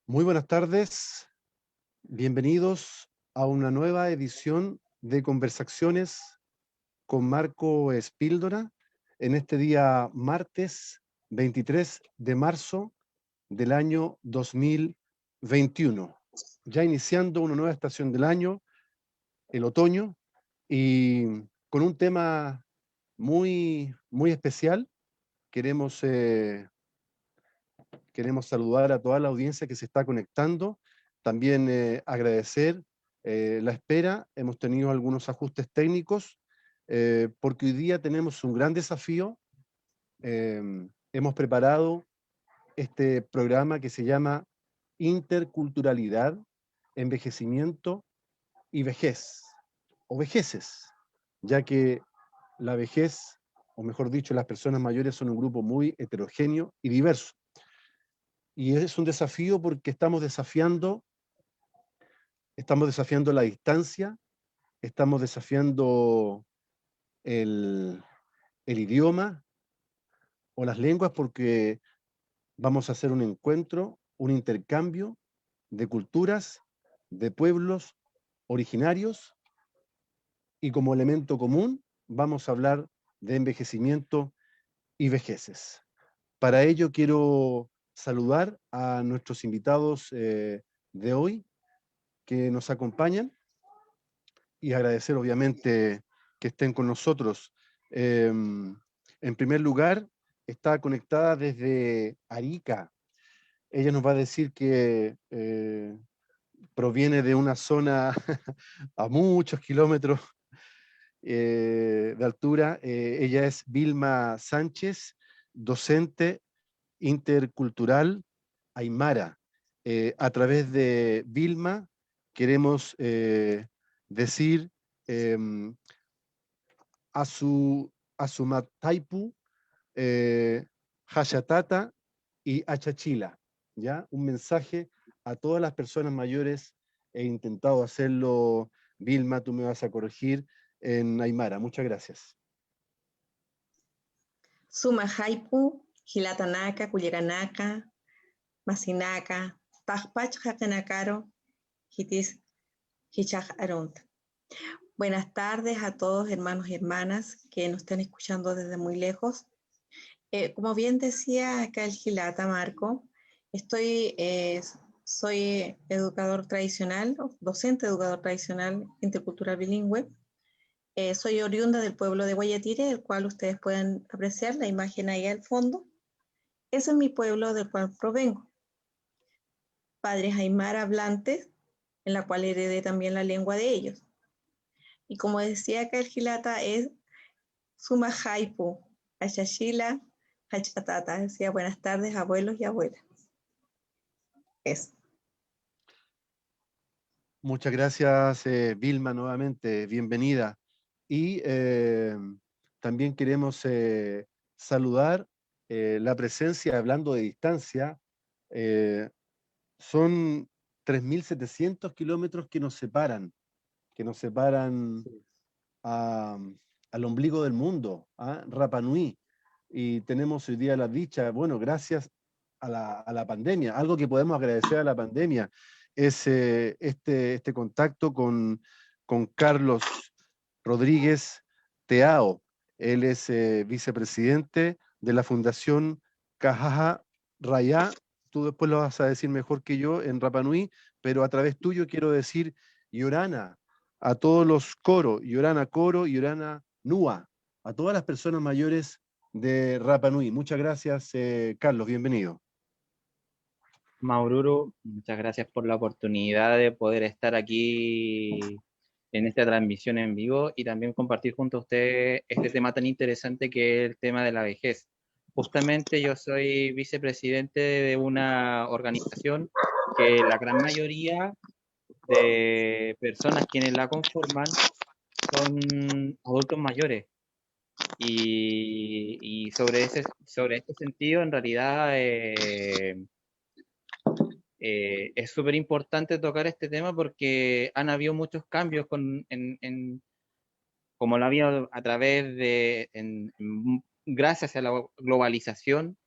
Muy buenas tardes, bienvenidos a una nueva edición de Conversaciones con Marco Espíldora en este día martes 23 de marzo del año 2021. Ya iniciando una nueva estación del año, el otoño, y con un tema muy especial. Queremos, queremos saludar a toda la audiencia que se está conectando, también agradecer la espera. Hemos tenido algunos ajustes técnicos porque hoy día tenemos un gran desafío. Hemos preparado este programa que se llama Interculturalidad, Envejecimiento y Vejez, o vejeces, ya que la vejez, o mejor dicho, las personas mayores son un grupo muy heterogéneo y diverso. Y es un desafío porque estamos desafiando la distancia, estamos desafiando el, el idioma o las lenguas, porque vamos a hacer un encuentro, un intercambio de culturas, de pueblos originarios, y como elemento común vamos a hablar de envejecimiento y vejeces. Para ello quiero saludar a nuestros invitados de hoy que nos acompañan y agradecer obviamente que estén con nosotros. En primer lugar, está conectada desde Arica. Ella nos va a decir que proviene de una zona a muchos kilómetros de altura. Ella es Vilma Sánchez, docente intercultural aymara. A través de Vilma queremos decir eh, Asumataipu, Hayatata y Achachila, ¿ya? Un mensaje a todas las personas mayores. He intentado hacerlo, Vilma, tú me vas a corregir, en Aymara. Muchas gracias. Suma Haipu, Hilatanaka, Cuyeranaka, Masinaka, Tajpach Hakanakaro, Hitis Hichaj Arunt. Buenas tardes a todos, hermanos y hermanas que nos están escuchando desde muy lejos. Como bien decía acá el Gilata Marco, soy educador tradicional, docente educador tradicional intercultural bilingüe. Soy oriunda del pueblo de Guayatire, el cual ustedes pueden apreciar la imagen ahí al fondo. Ese es mi pueblo del cual provengo. Padres aymara hablantes, en la cual heredé también la lengua de ellos. Y como decía acá el Gilata, es Suma Haipu, Achachila, Hachatata. Decía buenas tardes, abuelos y abuelas. Eso. Muchas gracias, Vilma, nuevamente. Bienvenida. Y también queremos saludar la presencia, hablando de distancia. Son 3.700 kilómetros que nos separan a- al ombligo del mundo, a Rapa Nui. Y tenemos hoy día la dicha, bueno, gracias a la pandemia, algo que podemos agradecer a la pandemia, es este contacto con Carlos Rodríguez Teao. Él es vicepresidente de la Fundación Cajaja Rayá. Tú después lo vas a decir mejor que yo en Rapa Nui, pero a través tuyo quiero decir Yorana, a todos los Coro, Yorana Coro, Yorana Nua, a todas las personas mayores de Rapa Nui. Muchas gracias, Carlos, bienvenido. Maururo, muchas gracias por la oportunidad de poder estar aquí en esta transmisión en vivo y también compartir junto a usted este tema tan interesante que es el tema de la vejez. Justamente yo soy vicepresidente de una organización que la gran mayoría de personas quienes la conforman son adultos mayores. Y sobre este sentido, en realidad, es súper importante tocar este tema porque han habido muchos cambios como lo ha habido a través gracias a la globalización.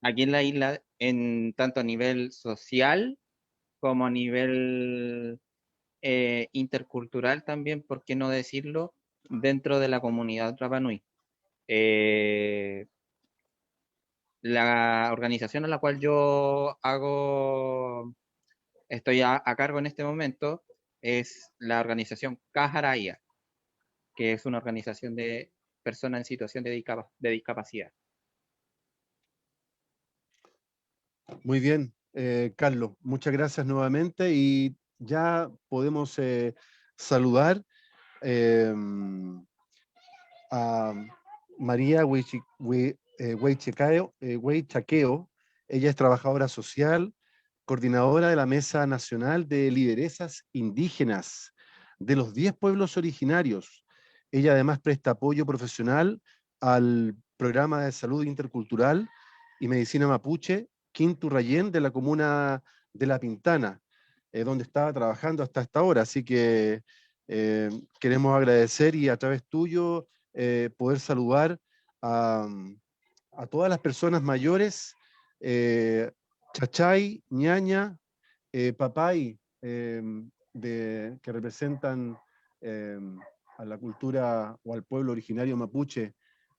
aquí en la isla, tanto a nivel social como a nivel intercultural también, ¿por qué no decirlo? Dentro de la comunidad Rapa Nui. La organización a la cual yo estoy a cargo en este momento es la organización Cajaraya, que es una organización de personas en situación de discapacidad. Muy bien, Carlos, muchas gracias nuevamente y ya podemos saludar eh, a María Huaychaqueo. Ella es trabajadora social, coordinadora de la Mesa Nacional de Lideresas Indígenas de los 10 pueblos originarios. Ella además presta apoyo profesional al programa de salud intercultural y medicina mapuche Quintu Rayén de la comuna de La Pintana, donde estaba trabajando hasta esta hora. Así que queremos agradecer y a través tuyo poder saludar a, a todas las personas mayores, chachay, ñaña, papay, que representan a la cultura o al pueblo originario mapuche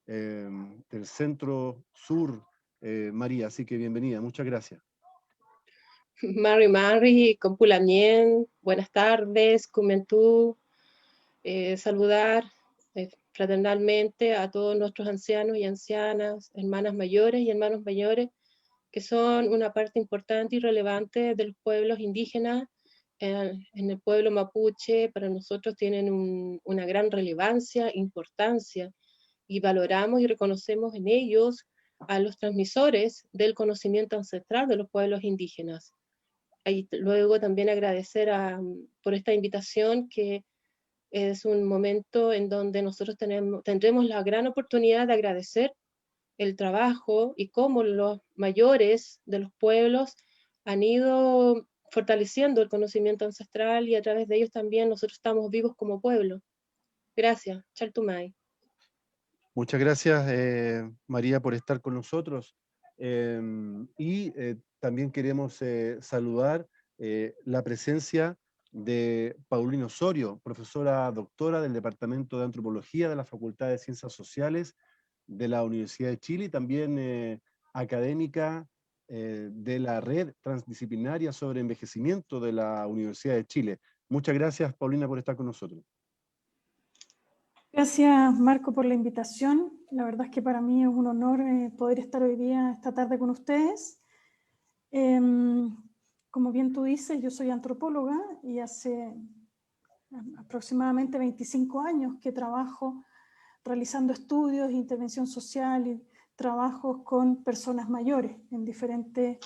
del centro sur, María. Así que bienvenida, muchas gracias. Mari, Compulamien, buenas tardes, Cumentú, saludar fraternalmente a todos nuestros ancianos y ancianas, hermanas mayores y hermanos mayores, que son una parte importante y relevante de los pueblos indígenas. En el pueblo mapuche, para nosotros tienen una gran relevancia, importancia, y valoramos y reconocemos en ellos a los transmisores del conocimiento ancestral de los pueblos indígenas. Y luego también agradecer por esta invitación, que es un momento en donde nosotros tendremos la gran oportunidad de agradecer el trabajo y cómo los mayores de los pueblos han ido fortaleciendo el conocimiento ancestral, y a través de ellos también nosotros estamos vivos como pueblo. Gracias. Chaltumay. Muchas gracias, María, por estar con nosotros. También queremos saludar la presencia de Paulina Osorio, profesora doctora del Departamento de Antropología de la Facultad de Ciencias Sociales de la Universidad de Chile, y también académica de la Red Transdisciplinaria sobre Envejecimiento de la Universidad de Chile. Muchas gracias, Paulina, por estar con nosotros. Gracias, Marco, por la invitación. La verdad es que para mí es un honor poder estar hoy día, esta tarde, con ustedes. Como bien tú dices, yo soy antropóloga y hace aproximadamente 25 años que trabajo realizando estudios, intervención social y trabajos con personas mayores en diferentes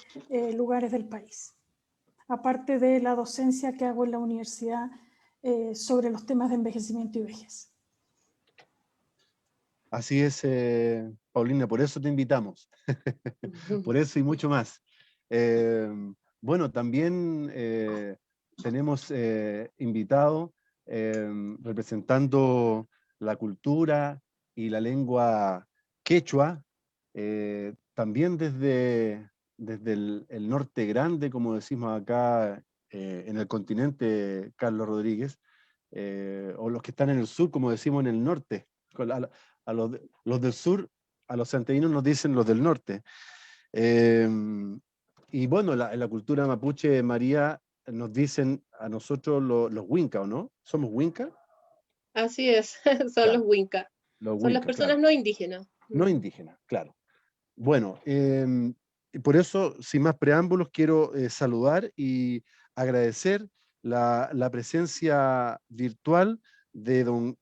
lugares del país. Aparte de la docencia que hago en la universidad sobre los temas de envejecimiento y vejez. Así es, Paulina, por eso te invitamos. Por eso y mucho más. Bueno, también tenemos invitado representando la cultura y la lengua quechua, también desde el norte grande, como decimos acá en el continente, Carlos Rodríguez, o los que están en el sur, como decimos en el norte. A los del sur, a los santiaguinos nos dicen los del norte. Y bueno, en la cultura mapuche, María, nos dicen a nosotros los Winca, ¿o no? ¿Somos Winca? Así es, son claro, los Winca. Son Winca, las personas, claro, no indígenas. No indígenas, claro. Bueno, por eso, sin más preámbulos, quiero saludar y agradecer la presencia virtual de don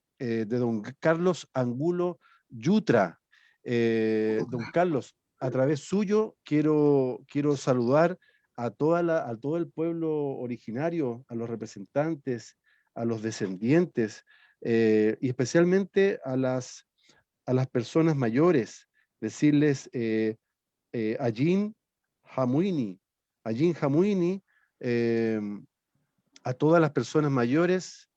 Carlos Angulo Yutra. Don Carlos, a través suyo quiero saludar a todo el pueblo originario, a los representantes, a los descendientes, y especialmente a las personas mayores, decirles Ajin Hamuini, a todas las personas mayores,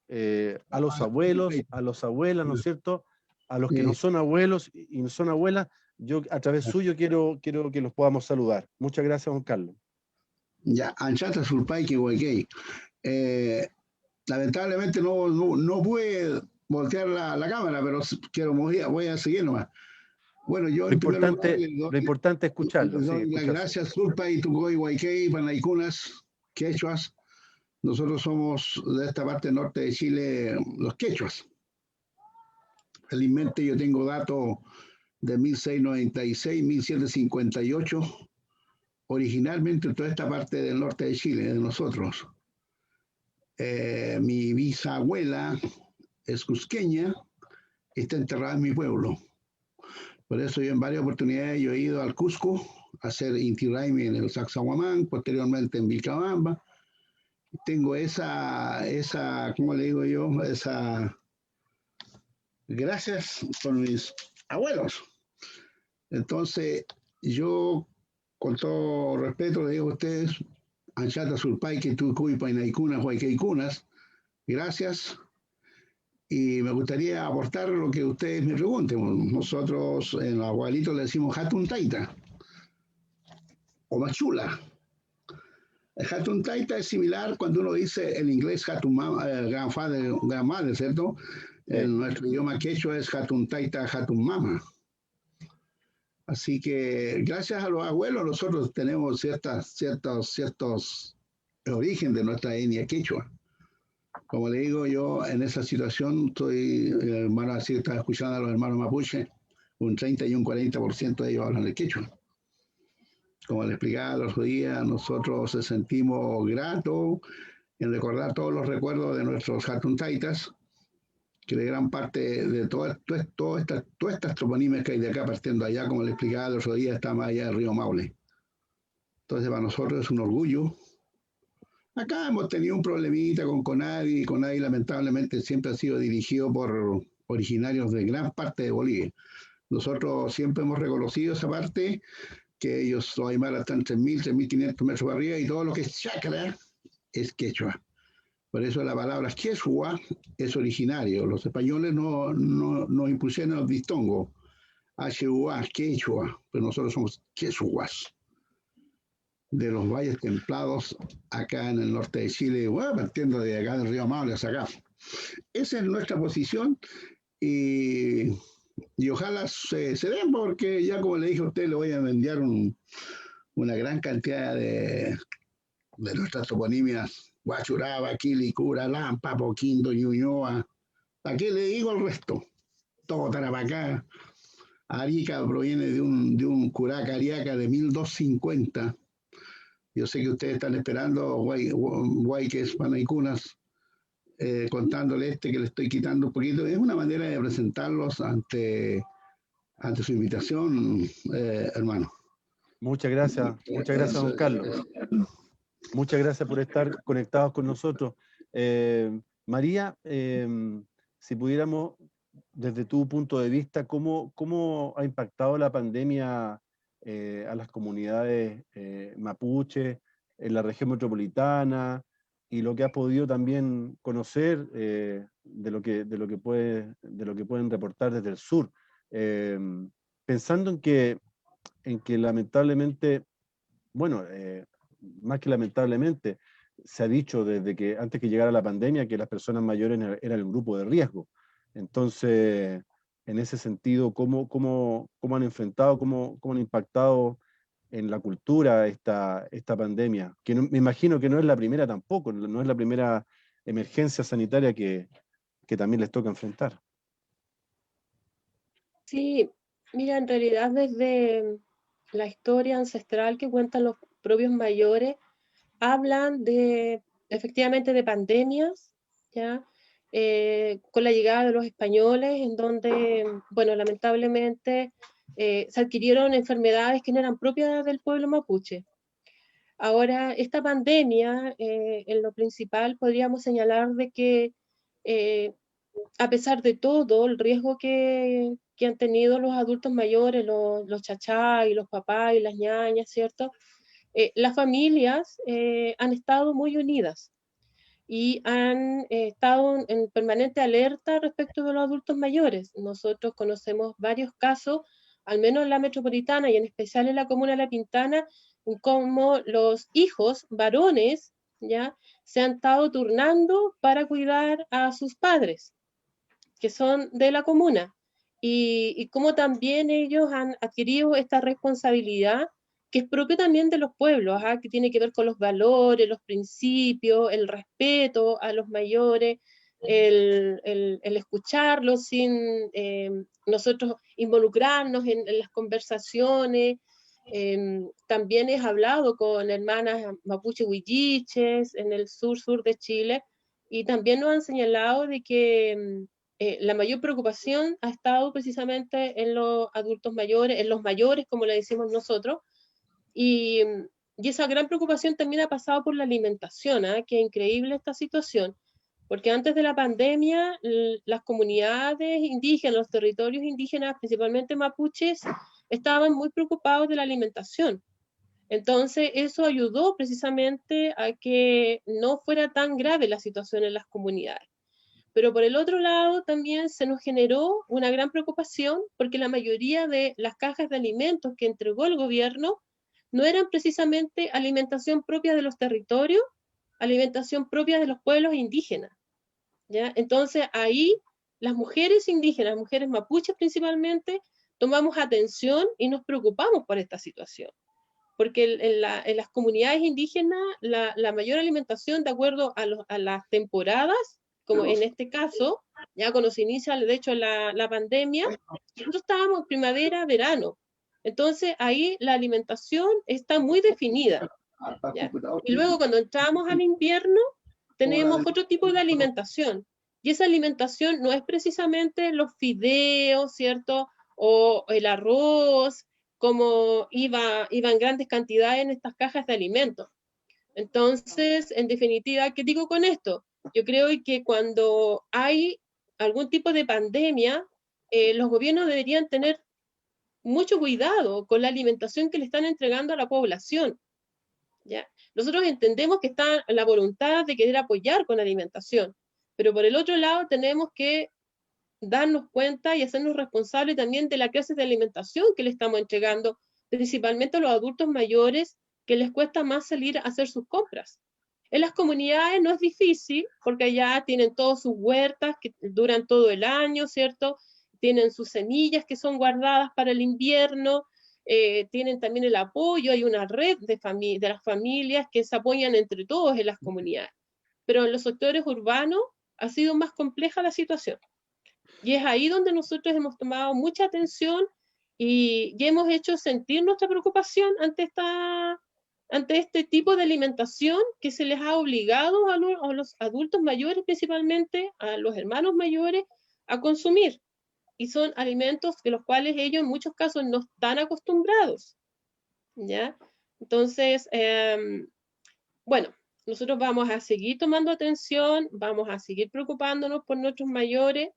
a los abuelos, a las abuelas, ¿no es cierto? A los que no son abuelos y no son abuelas, yo a través suyo quiero que los podamos saludar. Muchas gracias, don Carlos. Ya, Anchata Surpay Huayquey. Lamentablemente no pude voltear la cámara, pero voy a seguir nomás. Bueno, yo lo importante es escucharlo. Les doy sí, las gracias, Surpay, Tucoy, Huayquey, Panaycunas, quechuas. Nosotros somos de esta parte norte de Chile, los quechuas. Felizmente yo tengo datos de 1696, 1758, originalmente en toda esta parte del norte de Chile, de nosotros. Mi bisabuela es cusqueña, está enterrada en mi pueblo. Por eso yo en varias oportunidades yo he ido al Cusco a hacer Inti Raymi en el Sacsayhuamán, posteriormente en Vilcabamba. Tengo esa, ¿cómo le digo yo? Gracias por mis abuelos. Entonces, yo, con todo respeto, le digo a ustedes, Anchata Surpay, que Tucuy, Painaicunas, Huayqueicunas, gracias. Y me gustaría aportar lo que ustedes me pregunten. Nosotros en los abuelitos le decimos Hatun Taita o Machula. El Hatun Taita es similar cuando uno dice en inglés Hatun Grandfather, Grandmother, ¿cierto? Sí. En nuestro idioma quechua es Hatun Taita, Hatun Mama. Así que gracias a los abuelos nosotros tenemos ciertos origen de nuestra etnia quechua. Como le digo, yo en esa situación estoy, hermano, así estaba escuchando a los hermanos mapuche, un 30 y un 40% de ellos hablan el quechua. Como le explicaba los otros días, nosotros nos sentimos gratos en recordar todos los recuerdos de nuestros Hatuntaitas, que de gran parte de todas estas toponímicas que hay de acá partiendo allá, como le explicaba el otro día, está más allá del río Maule. Entonces para nosotros es un orgullo. Acá hemos tenido un problemita con CONADI, y CONADI lamentablemente siempre ha sido dirigido por originarios de gran parte de Bolivia. Nosotros siempre hemos reconocido esa parte, que ellos, los aymaras, están 3.000, 3.500 metros para arriba, y todo lo que es chacra es quechua. Por eso la palabra quechua es originario. Los españoles nos impusieron el diftongo, HUA, quechua, pero nosotros somos quechuas, de los valles templados acá en el norte de Chile, bueno, partiendo de acá del río Maule hacia acá. Esa es nuestra posición y ojalá se den, porque ya como le dije a usted, le voy a enviar una gran cantidad de nuestras toponimias: Guachuraba, Quilicura, Lampa, Poquindo, Ñuñoa. ¿A qué le digo el resto? Todo Tarapacá. Arica proviene de un curaca ariaca de 1250. Yo sé que ustedes están esperando Huayques, Panaycunas, contándole que le estoy quitando un poquito. Es una manera de presentarlos ante su invitación, hermano. Muchas gracias, don Carlos. Muchas gracias por estar conectados con nosotros. María, si pudiéramos, desde tu punto de vista, ¿cómo ha impactado la pandemia a las comunidades mapuche en la región metropolitana, y lo que has podido también conocer de lo que pueden reportar desde el sur? Pensando en que lamentablemente, bueno, más que lamentablemente, se ha dicho desde que antes que llegara la pandemia que las personas mayores eran el grupo de riesgo. Entonces, en ese sentido, ¿cómo han enfrentado, cómo han impactado en la cultura esta pandemia? Que me imagino que no es la primera tampoco, no es la primera emergencia sanitaria que también les toca enfrentar. Sí, mira, en realidad desde la historia ancestral que cuentan los propios mayores, hablan efectivamente de pandemias, ¿ya? Con la llegada de los españoles, en donde, bueno, lamentablemente se adquirieron enfermedades que no eran propias del pueblo mapuche. Ahora, esta pandemia, en lo principal, podríamos señalar de que, a pesar de todo, el riesgo que han tenido los adultos mayores, los chachás y los papás y las ñañas, ¿cierto? Las familias han estado muy unidas y han estado en permanente alerta respecto de los adultos mayores. Nosotros conocemos varios casos al menos en la metropolitana y en especial en la comuna de La Pintana, en cómo los hijos varones ya se han estado turnando para cuidar a sus padres, que son de la comuna, y cómo también ellos han adquirido esta responsabilidad que es propio también de los pueblos, que tiene que ver con los valores, los principios, el respeto a los mayores, el escucharlos sin nosotros involucrarnos en las conversaciones. También he hablado con hermanas mapuche huilliches en el sur de Chile, y también nos han señalado de que la mayor preocupación ha estado precisamente en los adultos mayores, en los mayores, como le decimos nosotros, y esa gran preocupación también ha pasado por la alimentación, que es increíble esta situación, porque antes de la pandemia, las comunidades indígenas, los territorios indígenas, principalmente mapuches, estaban muy preocupados de la alimentación. Entonces, eso ayudó precisamente a que no fuera tan grave la situación en las comunidades. Pero por el otro lado, también se nos generó una gran preocupación porque la mayoría de las cajas de alimentos que entregó el gobierno no eran precisamente alimentación propia de los territorios, alimentación propia de los pueblos indígenas, ¿ya? Entonces ahí las mujeres indígenas, mujeres mapuches principalmente, tomamos atención y nos preocupamos por esta situación. Porque en las comunidades indígenas la mayor alimentación, de acuerdo a las temporadas, como en este caso, ya cuando se inicia de hecho la pandemia, nosotros estábamos en primavera, verano. Entonces ahí la alimentación está muy definida, ¿ya? Y luego cuando entramos al invierno, tenemos otro tipo de alimentación. Y esa alimentación no es precisamente los fideos, ¿cierto? O el arroz, como iba en grandes cantidades en estas cajas de alimentos. Entonces, en definitiva, ¿qué digo con esto? Yo creo que cuando hay algún tipo de pandemia, los gobiernos deberían tener mucho cuidado con la alimentación que le están entregando a la población, ¿ya? Nosotros entendemos que está la voluntad de querer apoyar con alimentación, pero por el otro lado tenemos que darnos cuenta y hacernos responsables también de la clase de alimentación que le estamos entregando, principalmente a los adultos mayores que les cuesta más salir a hacer sus compras. En las comunidades no es difícil, porque allá tienen todas sus huertas que duran todo el año, ¿cierto? Tienen sus semillas que son guardadas para el invierno, tienen también el apoyo, hay una red de las familias que se apoyan entre todos en las comunidades. Pero en los sectores urbanos ha sido más compleja la situación. Y es ahí donde nosotros hemos tomado mucha atención y hemos hecho sentir nuestra preocupación ante este tipo de alimentación que se les ha obligado a los adultos mayores, principalmente a los hermanos mayores, a consumir. Y son alimentos de los cuales ellos en muchos casos no están acostumbrados, ¿ya? Entonces, bueno, nosotros vamos a seguir tomando atención, vamos a seguir preocupándonos por nuestros mayores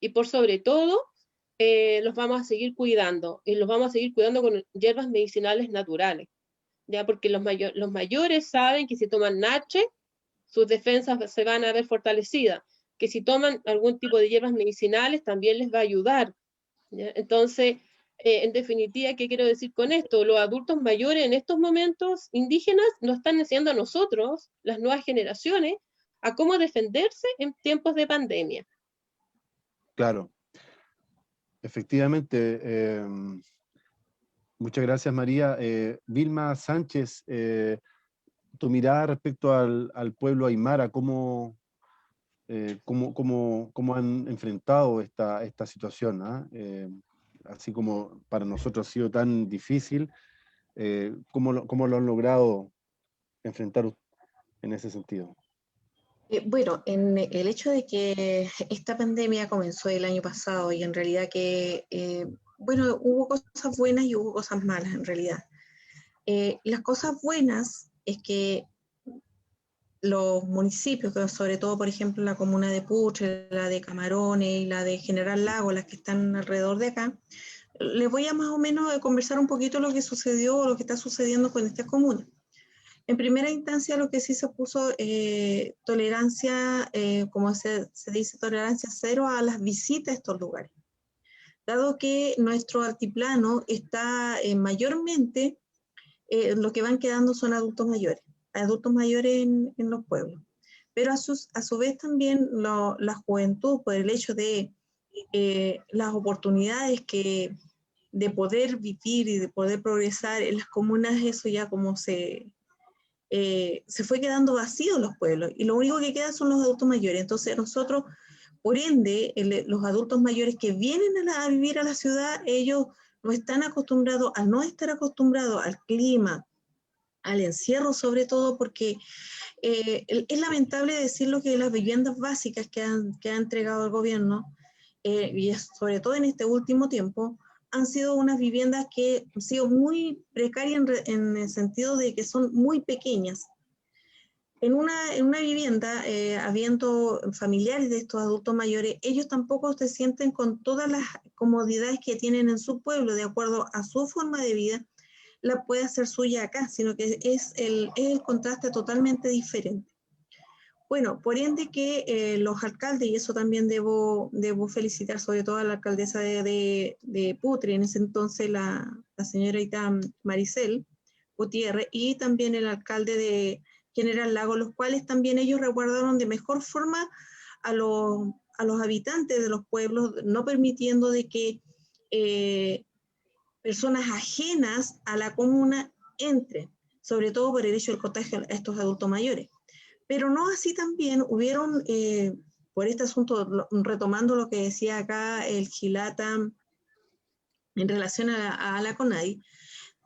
y por sobre todo, los vamos a seguir cuidando, y los vamos a seguir cuidando con hierbas medicinales naturales, ¿ya? Porque los mayores saben que si toman nache, sus defensas se van a ver fortalecidas, que si toman algún tipo de hierbas medicinales también les va a ayudar, ¿ya? Entonces, en definitiva, ¿qué quiero decir con esto? Los adultos mayores en estos momentos indígenas nos están enseñando a nosotros, las nuevas generaciones, a cómo defenderse en tiempos de pandemia. Claro, efectivamente. Muchas gracias, María. Vilma Sánchez, tu mirada respecto al pueblo aymara, ¿cómo han enfrentado esta situación? Así como para nosotros ha sido tan difícil, ¿cómo lo han logrado enfrentar en ese sentido? Bueno, en el hecho de que esta pandemia comenzó el año pasado y en realidad que, bueno, hubo cosas buenas y hubo cosas malas en realidad. Las cosas buenas es que los municipios, que sobre todo, por ejemplo, la comuna de Putre, la de Camarones y la de General Lago, las que están alrededor de acá, les voy a más o menos conversar un poquito lo que sucedió o lo que está sucediendo con estas comunas. En primera instancia, lo que sí se puso tolerancia, como se dice, tolerancia cero a las visitas a estos lugares. dado que nuestro altiplano está mayormente, lo que van quedando son adultos mayores en los pueblos. Pero a su vez también la juventud, por el hecho de las oportunidades de poder vivir y de poder progresar en las comunas, eso ya como se fue quedando vacío en los pueblos, y lo único que queda son los adultos mayores. Entonces nosotros, por ende, los adultos mayores que vienen a vivir a la ciudad, ellos no están acostumbrados, al no estar acostumbrados al clima, al encierro sobre todo, porque es lamentable decirlo que las viviendas básicas que ha entregado el gobierno, y sobre todo en este último tiempo, han sido unas viviendas que han sido muy precarias en el sentido de que son muy pequeñas. En una vivienda, habiendo familiares de estos adultos mayores, ellos tampoco se sienten con todas las comodidades que tienen en su pueblo, de acuerdo a su forma de vida, la puede hacer suya acá, sino que es el contraste totalmente diferente. Bueno, por ende que los alcaldes, y eso también debo felicitar sobre todo a la alcaldesa de Putre, en ese entonces la señorita Maricel Gutiérrez, y también el alcalde de General Lago, los cuales también ellos resguardaron de mejor forma a los habitantes de los pueblos, no permitiendo de que personas ajenas a la comuna entren, sobre todo por el hecho del contagio a estos adultos mayores. Pero no así también hubieron, por este asunto, retomando lo que decía acá el Gilata en relación a la CONADI,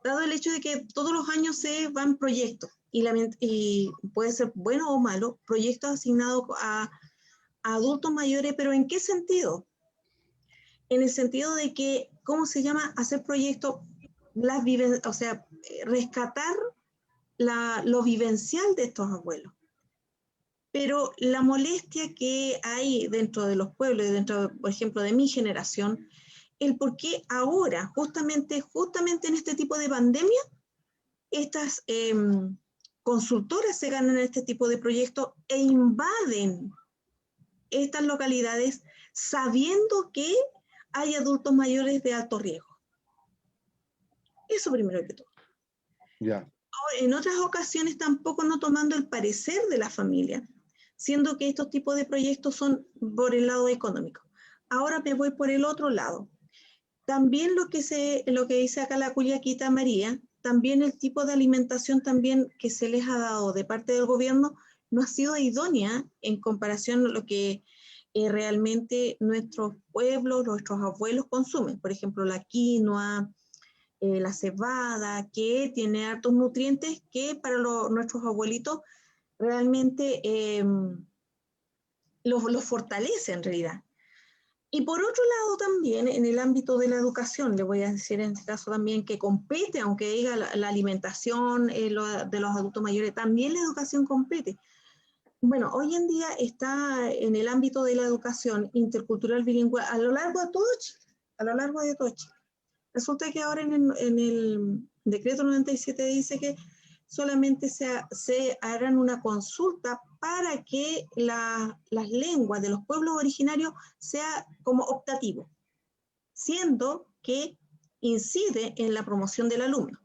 dado el hecho de que todos los años se van proyectos, y puede ser bueno o malo, proyectos asignados a adultos mayores, pero ¿en qué sentido? En el sentido de que, ¿cómo se llama? Hacer proyectos, o sea, rescatar lo vivencial de estos abuelos. Pero la molestia que hay dentro de los pueblos, dentro, por ejemplo, de mi generación, el por qué ahora, justamente en este tipo de pandemia, estas consultoras se ganan este tipo de proyectos e invaden estas localidades sabiendo que hay adultos mayores de alto riesgo. Eso primero que todo. Ya. En otras ocasiones tampoco no tomando el parecer de la familia, siendo que estos tipos de proyectos son por el lado económico. Ahora me voy por el otro lado. También lo que dice acá la Culiaquita María, también el tipo de alimentación también que se les ha dado de parte del gobierno no ha sido idónea en comparación a lo que realmente nuestros pueblos, nuestros abuelos consumen. Por ejemplo, la quinoa, la cebada, que tiene hartos nutrientes que para nuestros abuelitos realmente los fortalece en realidad. Y por otro lado también, en el ámbito de la educación, le voy a decir en este caso también que compete, aunque diga la alimentación de los adultos mayores, también la educación compete. Bueno, hoy en día está en el ámbito de la educación intercultural bilingüe a lo largo de todo Chile. Resulta que ahora en el decreto 97 dice que solamente se harán una consulta para que las lenguas de los pueblos originarios sea como optativo, siendo que incide en la promoción del alumno.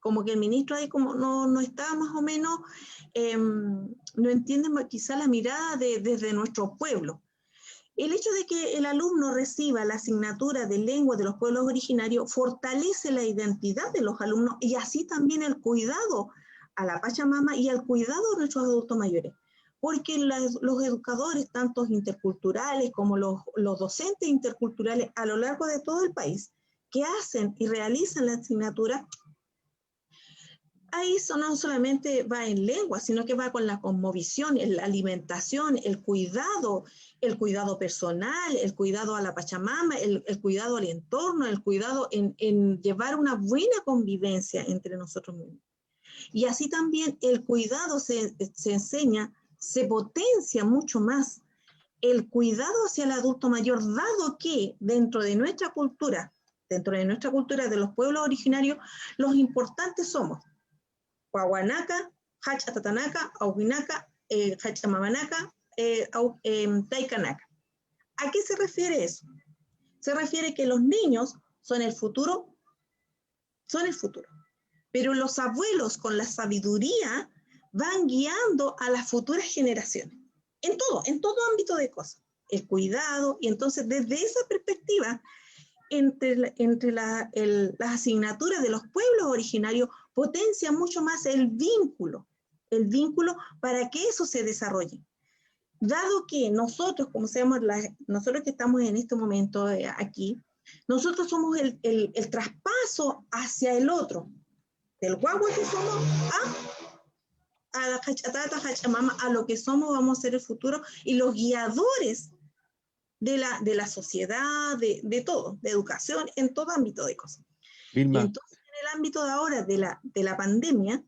Como que el ministro ahí como no está más o menos, no entiende quizá la mirada desde nuestro pueblo. El hecho de que el alumno reciba la asignatura de lengua de los pueblos originarios fortalece la identidad de los alumnos y así también el cuidado a la Pachamama y al cuidado de nuestros adultos mayores. Porque los educadores, tanto interculturales como los docentes interculturales a lo largo de todo el país, que hacen y realizan la asignatura, ahí no solamente va en lengua, sino que va con la cosmovisión, la alimentación, el cuidado personal, el cuidado a la Pachamama, el cuidado al entorno, el cuidado en llevar una buena convivencia entre nosotros mismos. Y así también el cuidado se enseña, se potencia mucho más el cuidado hacia el adulto mayor, dado que dentro de nuestra cultura de los pueblos originarios, los importantes somos Huahuanaca, Hachatatanaka, Auhinaca, Hachamamanaka, Taikanaca. ¿A qué se refiere eso? Se refiere que los niños son el futuro, pero los abuelos con la sabiduría van guiando a las futuras generaciones, en todo ámbito de cosas, el cuidado, y entonces desde esa perspectiva, entre las asignaturas de los pueblos originarios potencia mucho más el vínculo para que eso se desarrolle. Dado que nosotros, nosotros que estamos en este momento aquí, nosotros somos el traspaso hacia el otro, del guagua que somos a la cachatata, hachamama, a lo que somos, vamos a ser el futuro, y los guiadores de la sociedad, de todo, de educación, en todo ámbito de cosas. Vilma. Y entonces, en el ámbito de ahora de la pandemia,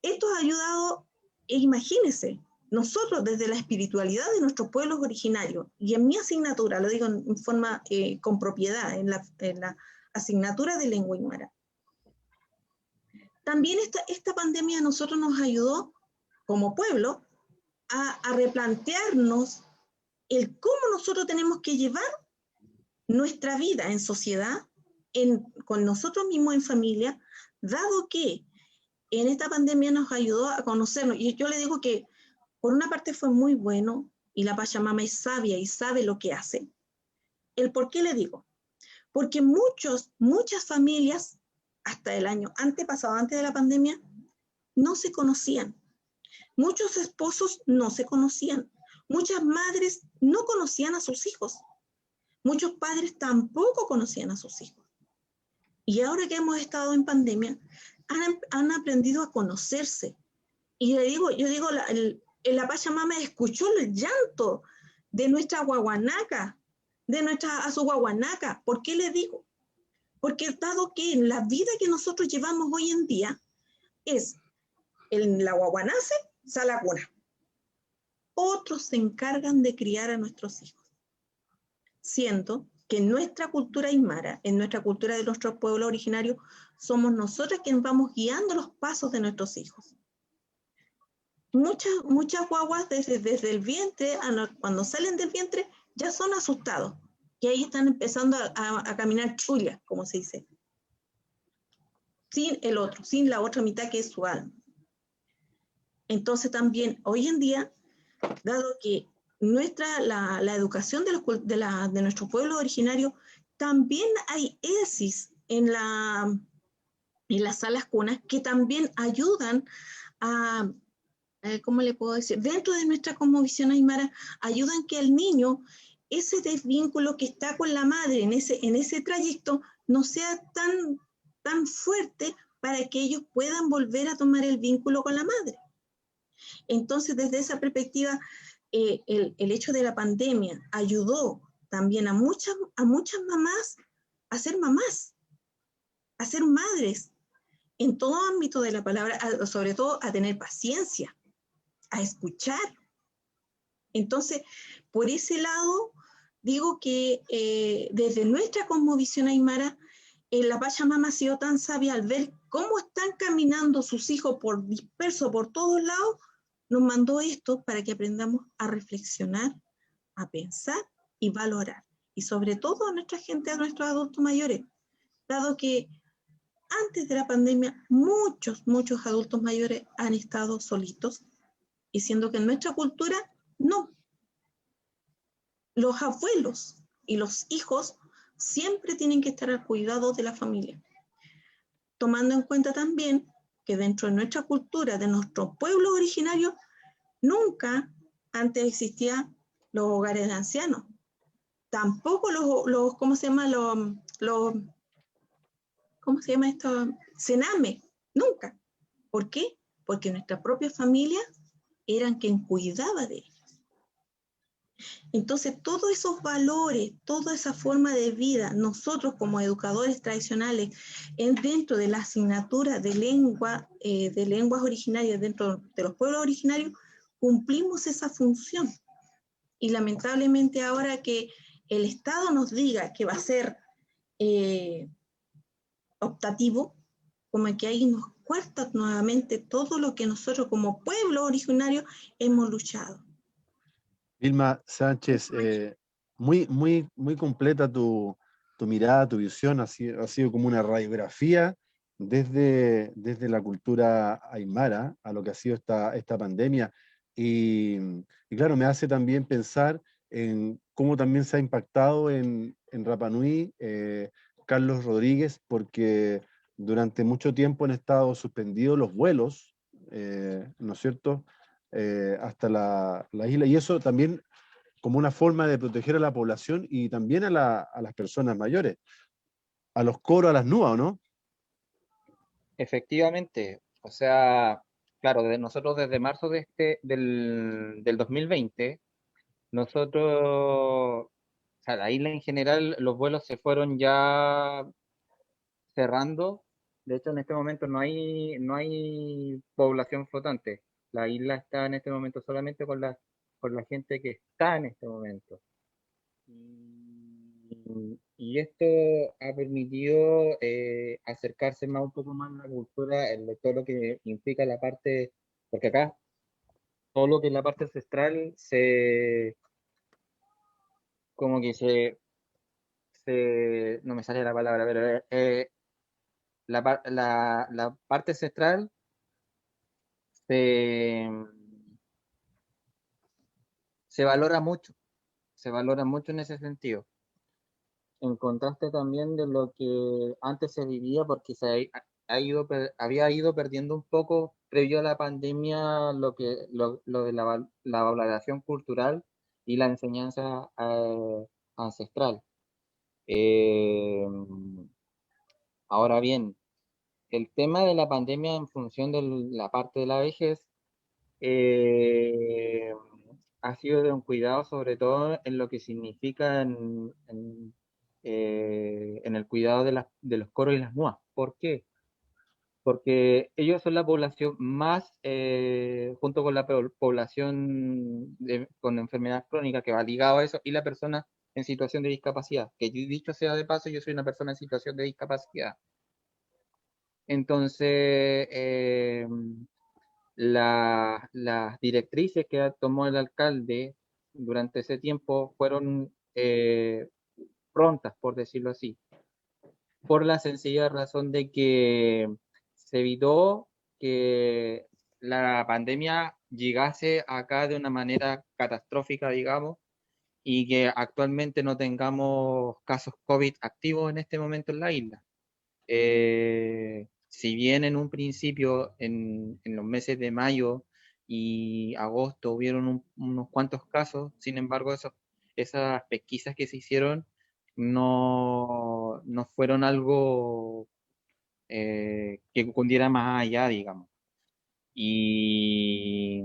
esto ha ayudado, imagínense, nosotros desde la espiritualidad de nuestros pueblos originarios, y en mi asignatura, lo digo en forma con propiedad, en la asignatura de lengua aymara, también esta pandemia a nosotros nos ayudó como pueblo a replantearnos el cómo nosotros tenemos que llevar nuestra vida en sociedad, con nosotros mismos en familia, dado que en esta pandemia nos ayudó a conocernos. Y yo le digo que por una parte fue muy bueno, y la Pachamama es sabia y sabe lo que hace. ¿El por qué le digo? Porque muchas familias, hasta el año antepasado, antes de la pandemia, no se conocían. Muchos esposos no se conocían. Muchas madres no conocían a sus hijos. Muchos padres tampoco conocían a sus hijos. Y ahora que hemos estado en pandemia, han aprendido a conocerse. Y yo digo, la Pachamama escuchó el llanto de nuestra guaguanaca, de nuestra azuguaguanaca. ¿Por qué le digo? Porque dado que en la vida que nosotros llevamos hoy en día es la guagua nace, sale a la cuna. Otros se encargan de criar a nuestros hijos. Siento que en nuestra cultura aymara, en nuestra cultura de nuestro pueblo originario, somos nosotras quienes vamos guiando los pasos de nuestros hijos. Muchas guaguas desde el vientre, cuando salen del vientre, ya son asustados. Y ahí están empezando a caminar chulla, como se dice. Sin el otro, sin la otra mitad que es su alma. Entonces también, hoy en día, dado que la educación de nuestro pueblo originario, también hay ESIs en las salas cunas que también ayudan a, ¿cómo le puedo decir? Dentro de nuestra cosmovisión aymara, ayudan que el niño, ese desvínculo que está con la madre en ese trayecto, no sea tan fuerte para que ellos puedan volver a tomar el vínculo con la madre. Entonces, desde esa perspectiva, el hecho de la pandemia ayudó también a muchas mamás a ser madres, en todo ámbito de la palabra, sobre todo a tener paciencia, a escuchar. Entonces, por ese lado, digo que desde nuestra cosmovisión aymara, la Pachamama ha sido tan sabia al ver cómo están caminando sus hijos dispersos por todos lados, nos mandó esto para que aprendamos a reflexionar, a pensar y valorar. Y sobre todo a nuestra gente, a nuestros adultos mayores, dado que antes de la pandemia muchos adultos mayores han estado solitos, y siendo que en nuestra cultura no. Los abuelos y los hijos siempre tienen que estar al cuidado de la familia, tomando en cuenta también que dentro de nuestra cultura, de nuestro pueblo originario, nunca antes existían los hogares de ancianos. Tampoco ¿cómo se llama? ¿Cómo se llama esto? Cename. Nunca. ¿Por qué? Porque nuestra propia familia eran quien cuidaba de ellos. Entonces, todos esos valores, toda esa forma de vida, nosotros como educadores tradicionales, dentro de la asignatura de lenguas originarias, dentro de los pueblos originarios, cumplimos esa función. Y lamentablemente ahora que el Estado nos diga que va a ser optativo, como que ahí nos cuesta nuevamente todo lo que nosotros como pueblo originario hemos luchado. Vilma Sánchez, muy completa tu mirada, tu visión, ha sido como una radiografía desde la cultura aymara a lo que ha sido esta pandemia. Y, y claro, me hace también pensar en cómo también se ha impactado en Rapa Nui, Carlos Rodríguez, porque durante mucho tiempo han estado suspendidos los vuelos, ¿no es cierto?, hasta la isla, y eso también como una forma de proteger a la población y también a las personas mayores, a los coros, a las NUA, ¿o no? Efectivamente, o sea, claro, nosotros desde marzo del 2020, nosotros, o sea, la isla en general, los vuelos se fueron ya cerrando. De hecho, en este momento no hay población flotante. La isla está en este momento solamente con la gente que está en este momento. Y esto ha permitido acercarse más un poco más a la cultura, todo lo que implica la parte, porque acá todo lo que es la parte ancestral como que no me sale la palabra, pero la parte ancestral se, se valora mucho, se valora mucho en ese sentido. En contraste también de lo que antes se vivía, porque había ido perdiendo un poco previo a la pandemia lo de la valoración cultural y la enseñanza ancestral. Eh, Ahora bien, el tema de la pandemia en función de la parte de la vejez eh, ha sido de un cuidado sobre todo en lo que significa en el cuidado de los coros y las MUA. ¿Por qué? Porque ellos son la población más, junto con la población con enfermedad crónica que va ligado a eso, y la persona en situación de discapacidad. Que dicho sea de paso, yo soy una persona en situación de discapacidad. Entonces, las directrices que tomó el alcalde durante ese tiempo fueron prontas, por decirlo así, por la sencilla razón de que se evitó que la pandemia llegase acá de una manera catastrófica, digamos, y que actualmente no tengamos casos COVID activos en este momento en la isla. Si bien en un principio, en los meses de mayo y agosto, hubieron unos cuantos casos, sin embargo, esas pesquisas que se hicieron no fueron algo que cundiera más allá, digamos. Y,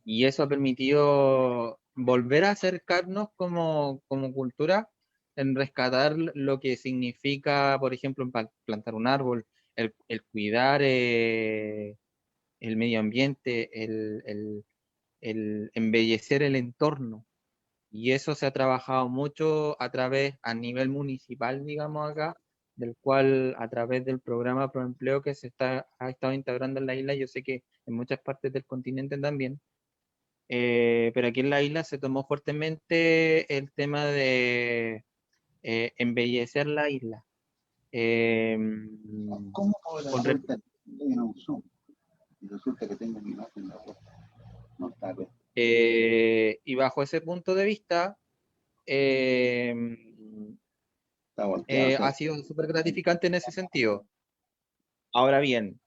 y eso ha permitido volver a acercarnos como cultura en rescatar lo que significa, por ejemplo, plantar un árbol, el cuidar el medio ambiente, el embellecer el entorno. Y eso se ha trabajado mucho a nivel municipal, digamos acá, del cual a través del programa Proempleo que ha estado integrando en la isla, yo sé que en muchas partes del continente también, pero aquí en la isla se tomó fuertemente el tema de embellecer la isla. Eh, ¿Cómo puedo dar con re- vuelta en un Zoom? Y resulta que tengo mi imagen en la vuelta. No está bien. y bajo ese punto de vista, eh, Está volteado, ha ¿cierto? sido súper gratificante en ese sentido. Ahora bien,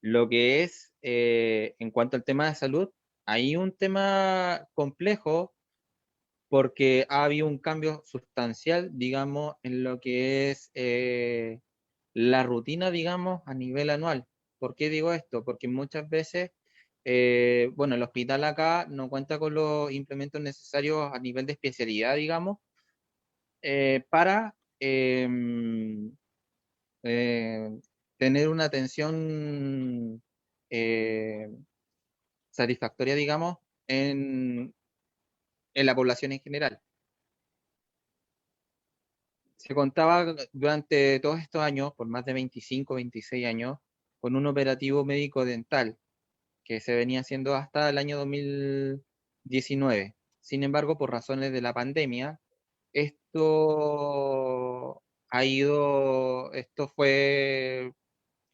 lo que es en cuanto al tema de salud, hay un tema complejo porque ha habido un cambio sustancial, digamos, en lo que es la rutina, digamos, a nivel anual. ¿Por qué digo esto? Porque muchas veces, bueno, el hospital acá no cuenta con los implementos necesarios a nivel de especialidad, digamos, para eh, tener una atención eh, satisfactoria, digamos, en la población en general. Se contaba durante todos estos años, por más de 25, 26 años, con un operativo médico dental que se venía haciendo hasta el año 2019. Sin embargo, por razones de la pandemia, esto fue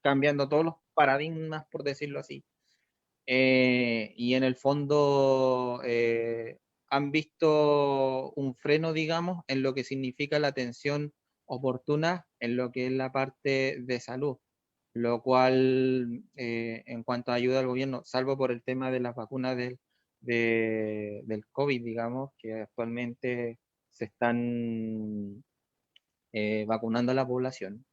cambiando todos los paradigmas, por decirlo así. Y en el fondo han visto un freno, digamos, en lo que significa la atención oportuna en lo que es la parte de salud, lo cual en cuanto a ayuda al gobierno, salvo por el tema de las vacunas del COVID, digamos, que actualmente se están vacunando a la población.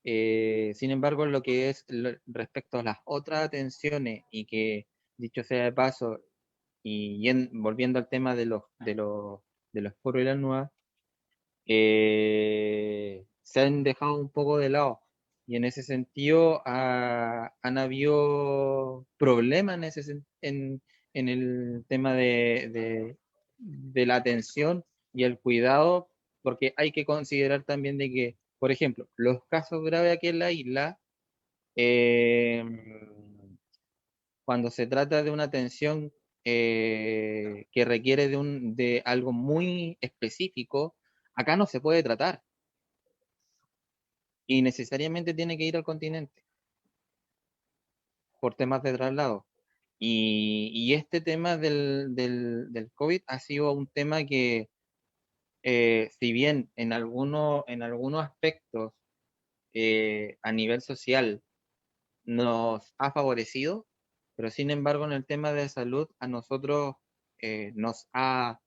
Sin embargo, lo que es respecto a las otras atenciones y que, dicho sea de paso, y volviendo al tema de los puros y las nuevas, se han dejado un poco de lado. Y en ese sentido han habido problemas en el tema de la atención y el cuidado, porque hay que considerar también de que, por ejemplo, los casos graves aquí en la isla, eh, cuando se trata de una atención que requiere de algo muy específico, acá no se puede tratar y necesariamente tiene que ir al continente por temas de traslado. Y este tema del COVID ha sido un tema que, si bien en algunos aspectos a nivel social nos ha favorecido, pero sin embargo en el tema de salud a nosotros eh, nos ha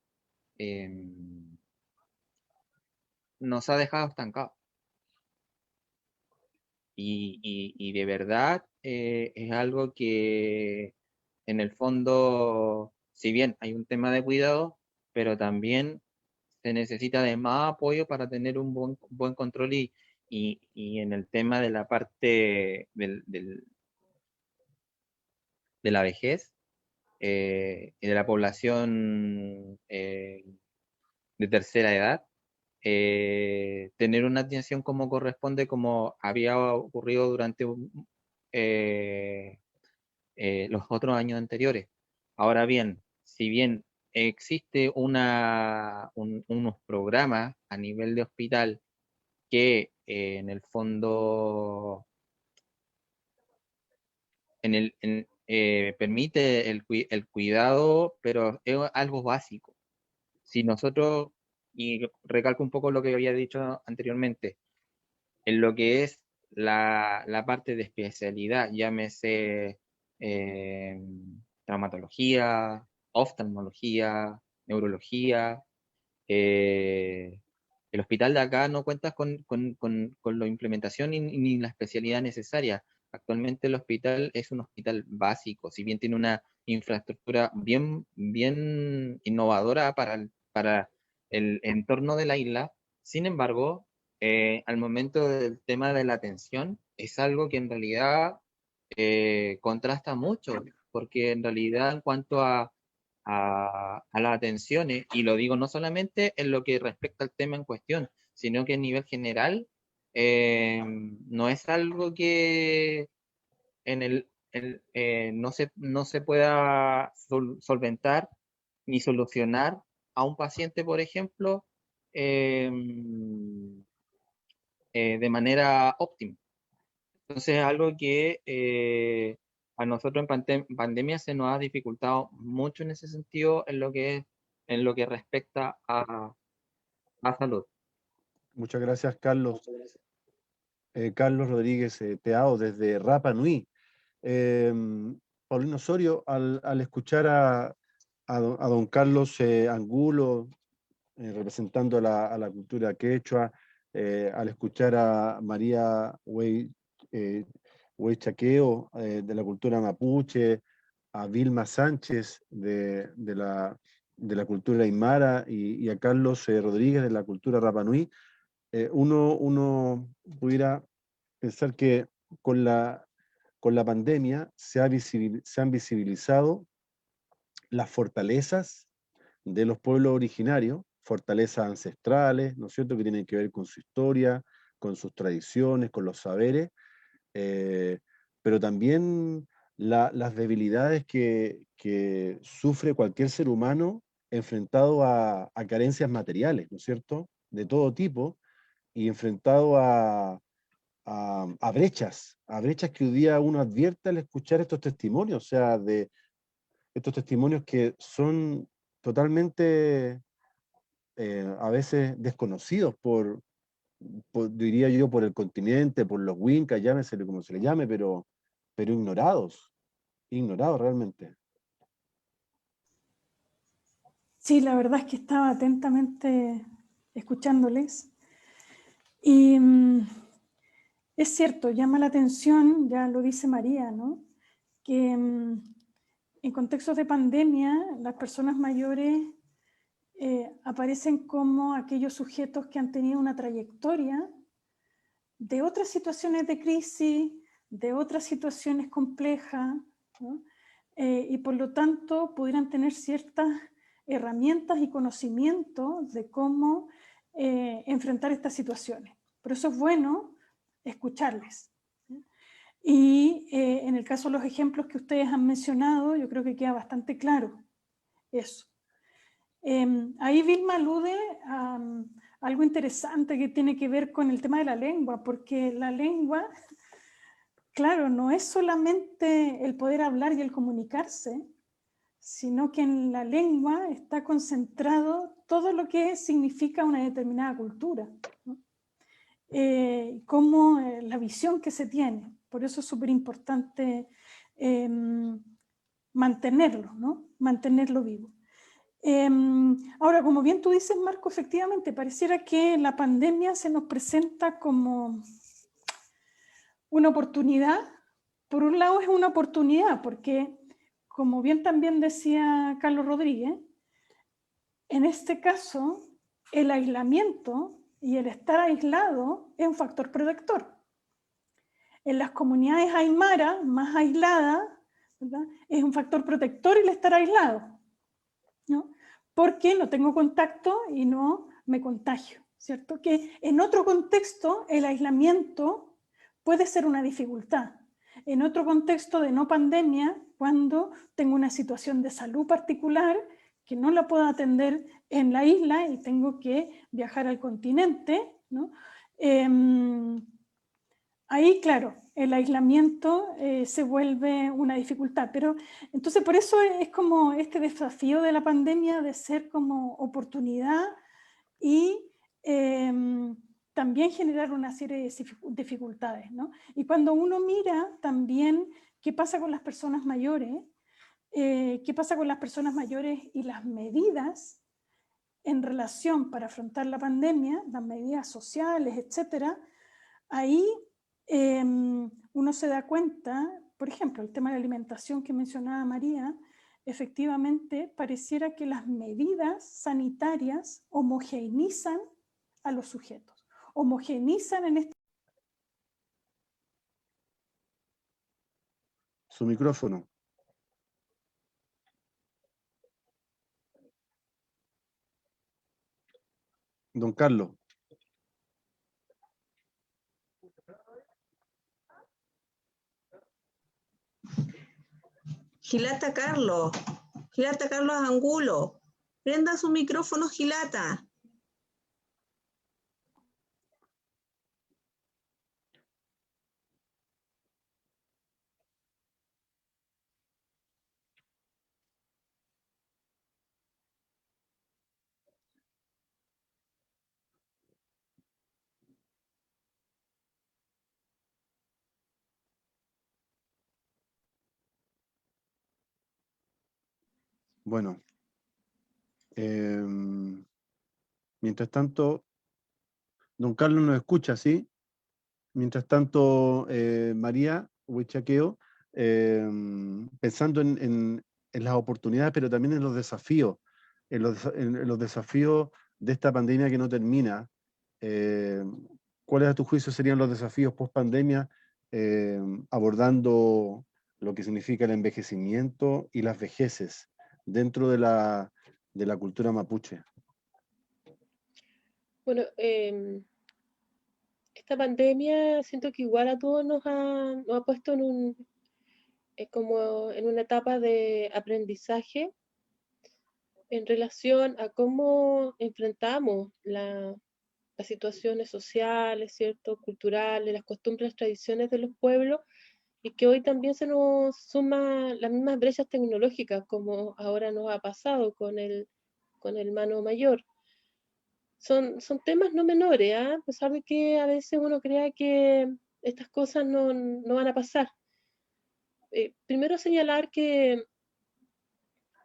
dejado estancados. Y de verdad es algo que en el fondo, si bien hay un tema de cuidado, pero también se necesita de más apoyo para tener un buen control y en el tema de la parte de la vejez y de la población de tercera edad, tener una atención como corresponde, como había ocurrido durante eh, los otros años anteriores. Ahora bien, si bien existe unos programas a nivel de hospital que en el fondo permite el cuidado, pero es algo básico. Si nosotros, y recalco un poco lo que había dicho anteriormente, en lo que es la parte de especialidad, llámese eh, traumatología, oftalmología, neurología, el hospital de acá no cuenta con la implementación ni la especialidad necesaria. Actualmente el hospital es un hospital básico, si bien tiene una infraestructura bien innovadora para el entorno de la isla. Sin embargo, al momento del tema de la atención, es algo que en realidad contrasta mucho, porque en realidad en cuanto a las atenciones, y lo digo no solamente en lo que respecta al tema en cuestión, sino que a nivel general, no es algo que no se pueda solventar ni solucionar a un paciente, por ejemplo, eh, de manera óptima. Entonces es algo que a nosotros en pandemia se nos ha dificultado mucho en ese sentido en lo que respecta a salud. Muchas gracias, Carlos. Carlos Rodríguez Teao, desde Rapa Nui. Paulino Osorio, al escuchar a don Carlos Angulo, representando a la cultura quechua, al escuchar a María Chaqueo, de la cultura mapuche, a Vilma Sánchez de la cultura aymara y a Carlos Rodríguez de la cultura Rapa Nui, uno pudiera pensar que con la pandemia se han visibilizado las fortalezas de los pueblos originarios, fortalezas ancestrales, ¿no es cierto?, que tienen que ver con su historia, con sus tradiciones, con los saberes, pero también las debilidades que sufre cualquier ser humano enfrentado a carencias materiales, ¿no es cierto? De todo tipo, y enfrentado a brechas que hoy día uno advierte al escuchar estos testimonios, o sea, de estos testimonios que son totalmente a veces desconocidos diría yo, por el continente, por los Wincas, llámesele como se le llame, pero ignorados realmente. Sí, la verdad es que estaba atentamente escuchándoles. Y es cierto, llama la atención, ya lo dice María, ¿no? Que en contextos de pandemia las personas mayores aparecen como aquellos sujetos que han tenido una trayectoria de otras situaciones de crisis, de otras situaciones complejas, ¿no? Y por lo tanto pudieran tener ciertas herramientas y conocimientos de cómo enfrentar estas situaciones. Por eso es bueno escucharles. Y en el caso de los ejemplos que ustedes han mencionado, yo creo que queda bastante claro eso. Ahí Vilma alude a algo interesante que tiene que ver con el tema de la lengua, porque la lengua, claro, no es solamente el poder hablar y el comunicarse, sino que en la lengua está concentrado todo lo que significa una determinada cultura, ¿no? Como la visión que se tiene. Por eso es súper importante mantenerlo, ¿no? Mantenerlo vivo. Ahora, como bien tú dices, Marco, efectivamente, pareciera que la pandemia se nos presenta como una oportunidad. Por un lado es una oportunidad, porque como bien también decía Carlos Rodríguez, en este caso el aislamiento y el estar aislado es un factor protector. En las comunidades aymara más aisladas, ¿verdad?, es un factor protector el estar aislado, ¿no? Porque no tengo contacto y no me contagio, ¿cierto? Que en otro contexto el aislamiento puede ser una dificultad. En otro contexto de no pandemia, cuando tengo una situación de salud particular que no la puedo atender en la isla y tengo que viajar al continente, ¿no? Ahí, claro, el aislamiento se vuelve una dificultad, pero entonces por eso es como este desafío de la pandemia de ser como oportunidad y también generar una serie de dificultades, ¿no? Y cuando uno mira también qué pasa con las personas mayores, qué pasa con las personas mayores y las medidas en relación para afrontar la pandemia, las medidas sociales, etcétera, ahí uno se da cuenta, por ejemplo, el tema de la alimentación que mencionaba María, efectivamente pareciera que las medidas sanitarias homogeneizan a los sujetos, homogeneizan en este... Su micrófono. Don Carlos. Gilata Carlos Angulo, prenda su micrófono, Gilata. Bueno, mientras tanto, don Carlos nos escucha, ¿sí? Mientras tanto, María Huichaqueo, pensando en las oportunidades, pero también en los desafíos, en los desafíos de esta pandemia que no termina, ¿cuáles a tu juicio serían los desafíos post pandemia, abordando lo que significa el envejecimiento y las vejeces dentro de la cultura mapuche? Bueno, esta pandemia siento que igual a todos nos ha puesto como en una etapa de aprendizaje en relación a cómo enfrentamos las situaciones sociales, ¿cierto? Culturales, las costumbres, tradiciones de los pueblos, y que hoy también se nos suman las mismas brechas tecnológicas, como ahora nos ha pasado con el hermano mayor. Son temas no menores, ¿eh? A pesar de que a veces uno crea que estas cosas no van a pasar. Primero señalar que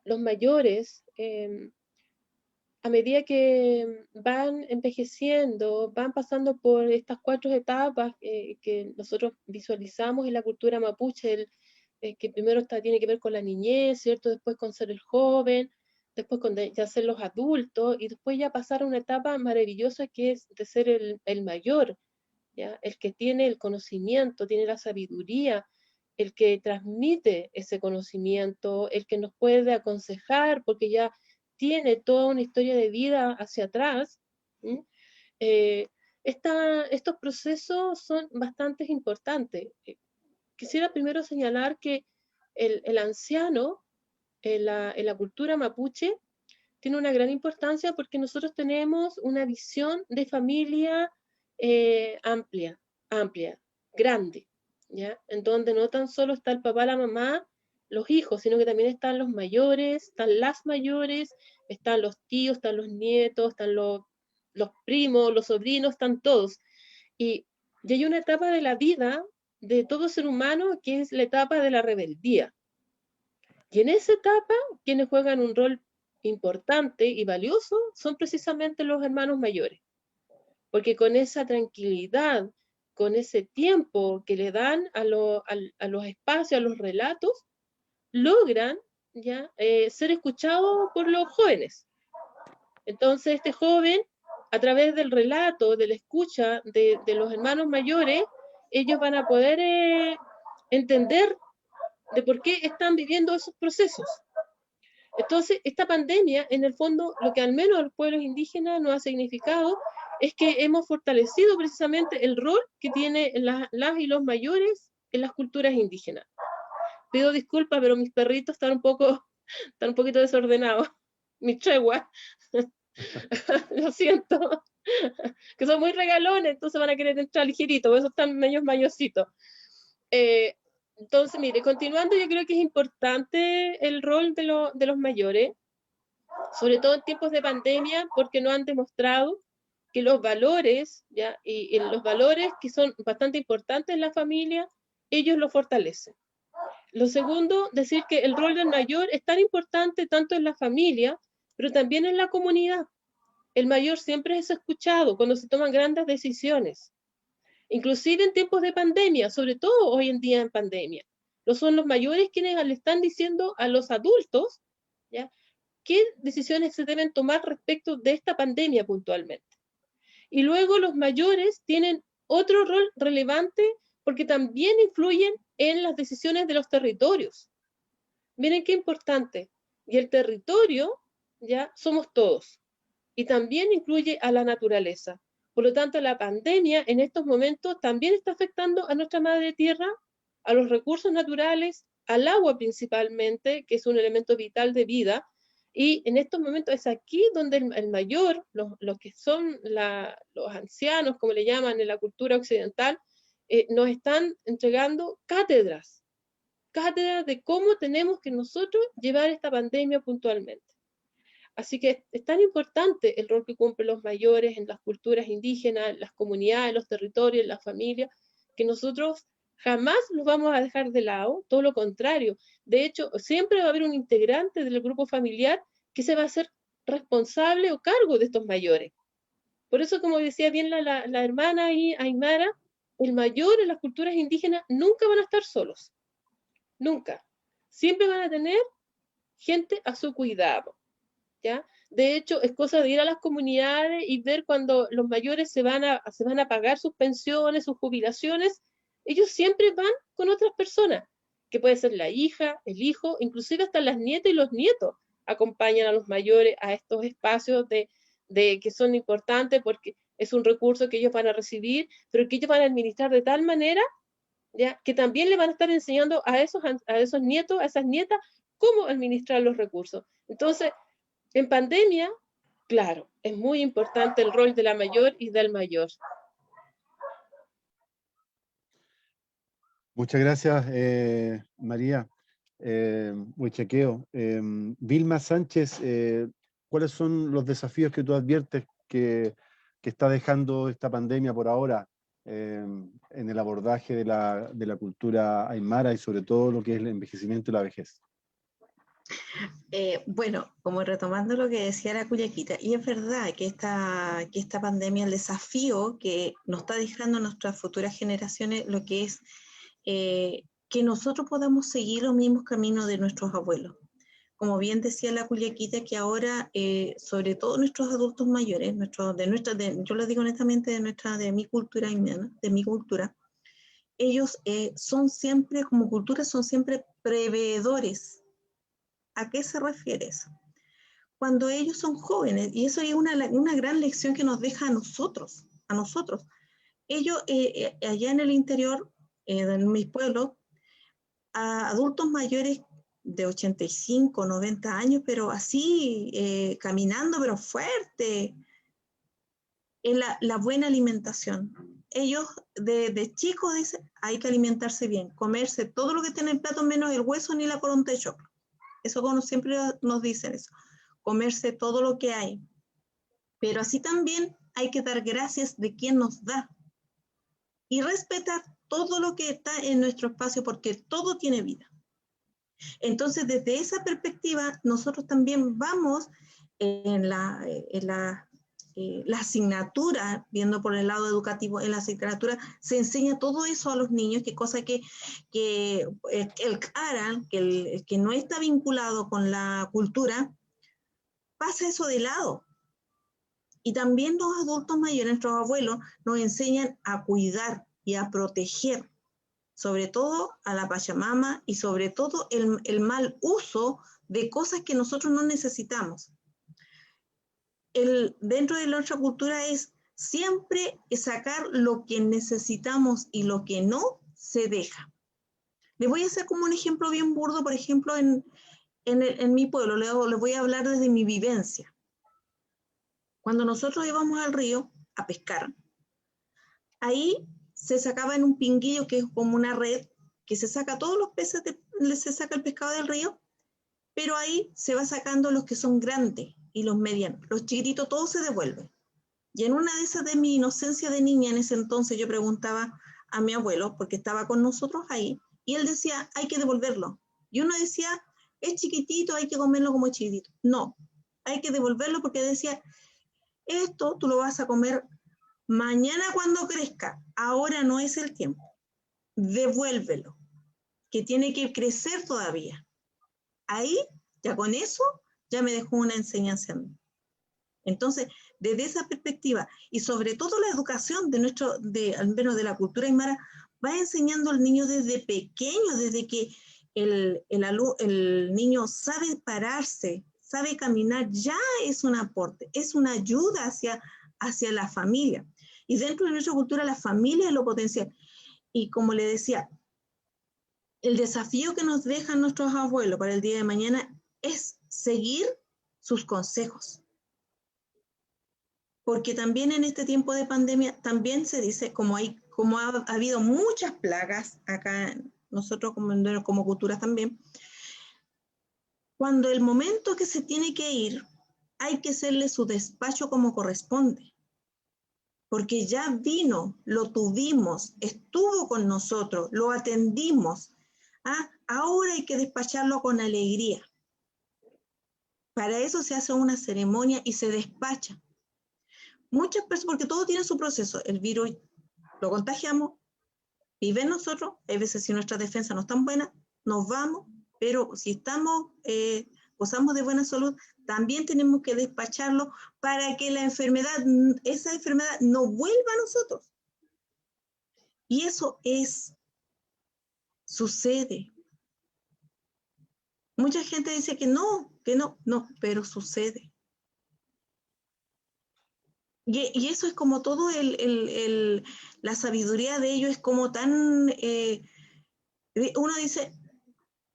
los mayores, a medida que van envejeciendo, van pasando por estas 4 etapas que nosotros visualizamos en la cultura mapuche, que primero tiene que ver con la niñez, ¿cierto? Después con ser el joven, después con ya ser los adultos, y después ya pasar a una etapa maravillosa que es de ser el mayor, ¿ya? El que tiene el conocimiento, tiene la sabiduría, el que transmite ese conocimiento, el que nos puede aconsejar, porque ya tiene toda una historia de vida hacia atrás. Estos procesos son bastante importantes. Quisiera primero señalar que el anciano en la cultura mapuche tiene una gran importancia porque nosotros tenemos una visión de familia amplia, grande, ¿ya? En donde no tan solo está el papá, la mamá, los hijos, sino que también están los mayores, están las mayores, están los tíos, están los nietos, están los primos, los sobrinos, están todos. Y hay una etapa de la vida de todo ser humano que es la etapa de la rebeldía. Y en esa etapa, quienes juegan un rol importante y valioso son precisamente los hermanos mayores, porque con esa tranquilidad, con ese tiempo que le dan a los espacios, a los relatos, logran ya ser escuchados por los jóvenes. Entonces este joven, a través del relato, de la escucha de los hermanos mayores, ellos van a poder entender de por qué están viviendo esos procesos. Entonces, esta pandemia, en el fondo, lo que al menos a los pueblos indígenas nos ha significado es que hemos fortalecido precisamente el rol que tienen las y los mayores en las culturas indígenas. Pido disculpas, pero mis perritos están un poquito desordenados. Mis cheguas. Lo siento. Que son muy regalones, entonces van a querer entrar ligerito, por eso están medios mañositos. Entonces, mire, continuando, yo creo que es importante el rol de los mayores, sobre todo en tiempos de pandemia, porque nos han demostrado que los valores, ¿ya? Y los valores que son bastante importantes en la familia, ellos lo fortalecen. Lo segundo, decir que el rol del mayor es tan importante tanto en la familia, pero también en la comunidad. El mayor siempre es escuchado cuando se toman grandes decisiones. Inclusive en tiempos de pandemia, sobre todo hoy en día en pandemia. Son los mayores quienes le están diciendo a los adultos, ¿ya?, qué decisiones se deben tomar respecto de esta pandemia puntualmente. Y luego los mayores tienen otro rol relevante porque también influyen en las decisiones de los territorios. Miren qué importante. Y el territorio, ya, somos todos. Y también incluye a la naturaleza. Por lo tanto, la pandemia en estos momentos también está afectando a nuestra madre tierra, a los recursos naturales, al agua principalmente, que es un elemento vital de vida. Y en estos momentos es aquí donde el mayor, los que son los ancianos, como le llaman en la cultura occidental, nos están entregando cátedras de cómo tenemos que nosotros llevar esta pandemia puntualmente. Así que es tan importante el rol que cumplen los mayores en las culturas indígenas, en las comunidades, en los territorios, en las familias, que nosotros jamás los vamos a dejar de lado, todo lo contrario. De hecho, siempre va a haber un integrante del grupo familiar que se va a hacer responsable o cargo de estos mayores. Por eso, como decía bien la hermana ahí, Aymara, el mayor en las culturas indígenas nunca van a estar solos. Nunca. Siempre van a tener gente a su cuidado, ¿ya? De hecho, es cosa de ir a las comunidades y ver cuando los mayores se van a pagar sus pensiones, sus jubilaciones, ellos siempre van con otras personas, que puede ser la hija, el hijo, inclusive hasta las nietas y los nietos acompañan a los mayores a estos espacios que son importantes porque es un recurso que ellos van a recibir, pero que ellos van a administrar de tal manera ¿ya? Que también le van a estar enseñando a esos nietos, a esas nietas, cómo administrar los recursos. Entonces, en pandemia, claro, es muy importante el rol de la mayor y del mayor. Muchas gracias, María. Huichaqueo. Vilma Sánchez, ¿cuáles son los desafíos que tú adviertes que está dejando esta pandemia por ahora en el abordaje de la cultura aymara y sobre todo lo que es el envejecimiento y la vejez? Bueno, como retomando lo que decía la Cuyaquita, y es verdad que esta pandemia, el desafío que nos está dejando a nuestras futuras generaciones, lo que es que nosotros podamos seguir los mismos caminos de nuestros abuelos. Como bien decía la Cuyaquita, que ahora, sobre todo nuestros adultos mayores, yo lo digo honestamente, de mi cultura aymara, de mi cultura, ellos son siempre, como cultura, son siempre preveedores. ¿A qué se refiere eso? Cuando ellos son jóvenes, y eso es una gran lección que nos deja a nosotros. Ellos, allá en el interior, en mis pueblos, a adultos mayores de 85, 90 años, pero así, caminando, pero fuerte, en la buena alimentación. Ellos de chicos dicen, hay que alimentarse bien, comerse todo lo que tiene en el plato menos el hueso ni la coronta de choclo. Eso como siempre nos dicen eso, comerse todo lo que hay. Pero así también hay que dar gracias de quien nos da y respetar todo lo que está en nuestro espacio porque todo tiene vida. Entonces, desde esa perspectiva, nosotros también vamos en la asignatura, viendo por el lado educativo, en la asignatura se enseña todo eso a los niños, que cosa que el cara, que no está vinculado con la cultura, pasa eso de lado. Y también los adultos mayores, nuestros abuelos, nos enseñan a cuidar y a proteger, sobre todo a la Pachamama y sobre todo el mal uso de cosas que nosotros no necesitamos. Dentro de nuestra cultura es siempre sacar lo que necesitamos y lo que no se deja. Les voy a hacer como un ejemplo bien burdo, por ejemplo, en mi pueblo, les voy a hablar desde mi vivencia. Cuando nosotros íbamos al río a pescar, ahí se sacaba en un pinguillo que es como una red, que se saca todos los peces, se saca el pescado del río, pero ahí se va sacando los que son grandes y los medianos. Los chiquititos todos se devuelven. Y en una de esas de mi inocencia de niña, en ese entonces yo preguntaba a mi abuelo, porque estaba con nosotros ahí, y él decía, hay que devolverlo. Y uno decía, es chiquitito, hay que comerlo como chiquitito. No, hay que devolverlo porque decía, esto tú lo vas a comer mañana cuando crezca, ahora no es el tiempo. Devuélvelo, que tiene que crecer todavía. Ahí, ya con eso, ya me dejó una enseñanza a mí. Entonces, desde esa perspectiva, y sobre todo la educación al menos de la cultura aymara, va enseñando al niño desde pequeño, desde que el niño sabe pararse, sabe caminar, ya es un aporte, es una ayuda hacia la familia. Y dentro de nuestra cultura, la familia es lo potencial. Y como le decía, el desafío que nos dejan nuestros abuelos para el día de mañana es seguir sus consejos. Porque también en este tiempo de pandemia, también se dice, como ha habido muchas plagas acá, nosotros como cultura también, cuando el momento que se tiene que ir, hay que hacerle su despacho como corresponde. Porque ya vino, lo tuvimos, estuvo con nosotros, lo atendimos. Ahora hay que despacharlo con alegría. Para eso se hace una ceremonia y se despacha. Muchas personas, porque todo tiene su proceso. El virus lo contagiamos, vive en nosotros. Hay veces si nuestras defensas no están buenas, nos vamos, pero si gozamos de buena salud, también tenemos que despacharlo para que esa enfermedad no vuelva a nosotros. Y eso sucede. Mucha gente dice que no, pero sucede. Y eso es como todo la sabiduría de ellos es como tan, uno dice,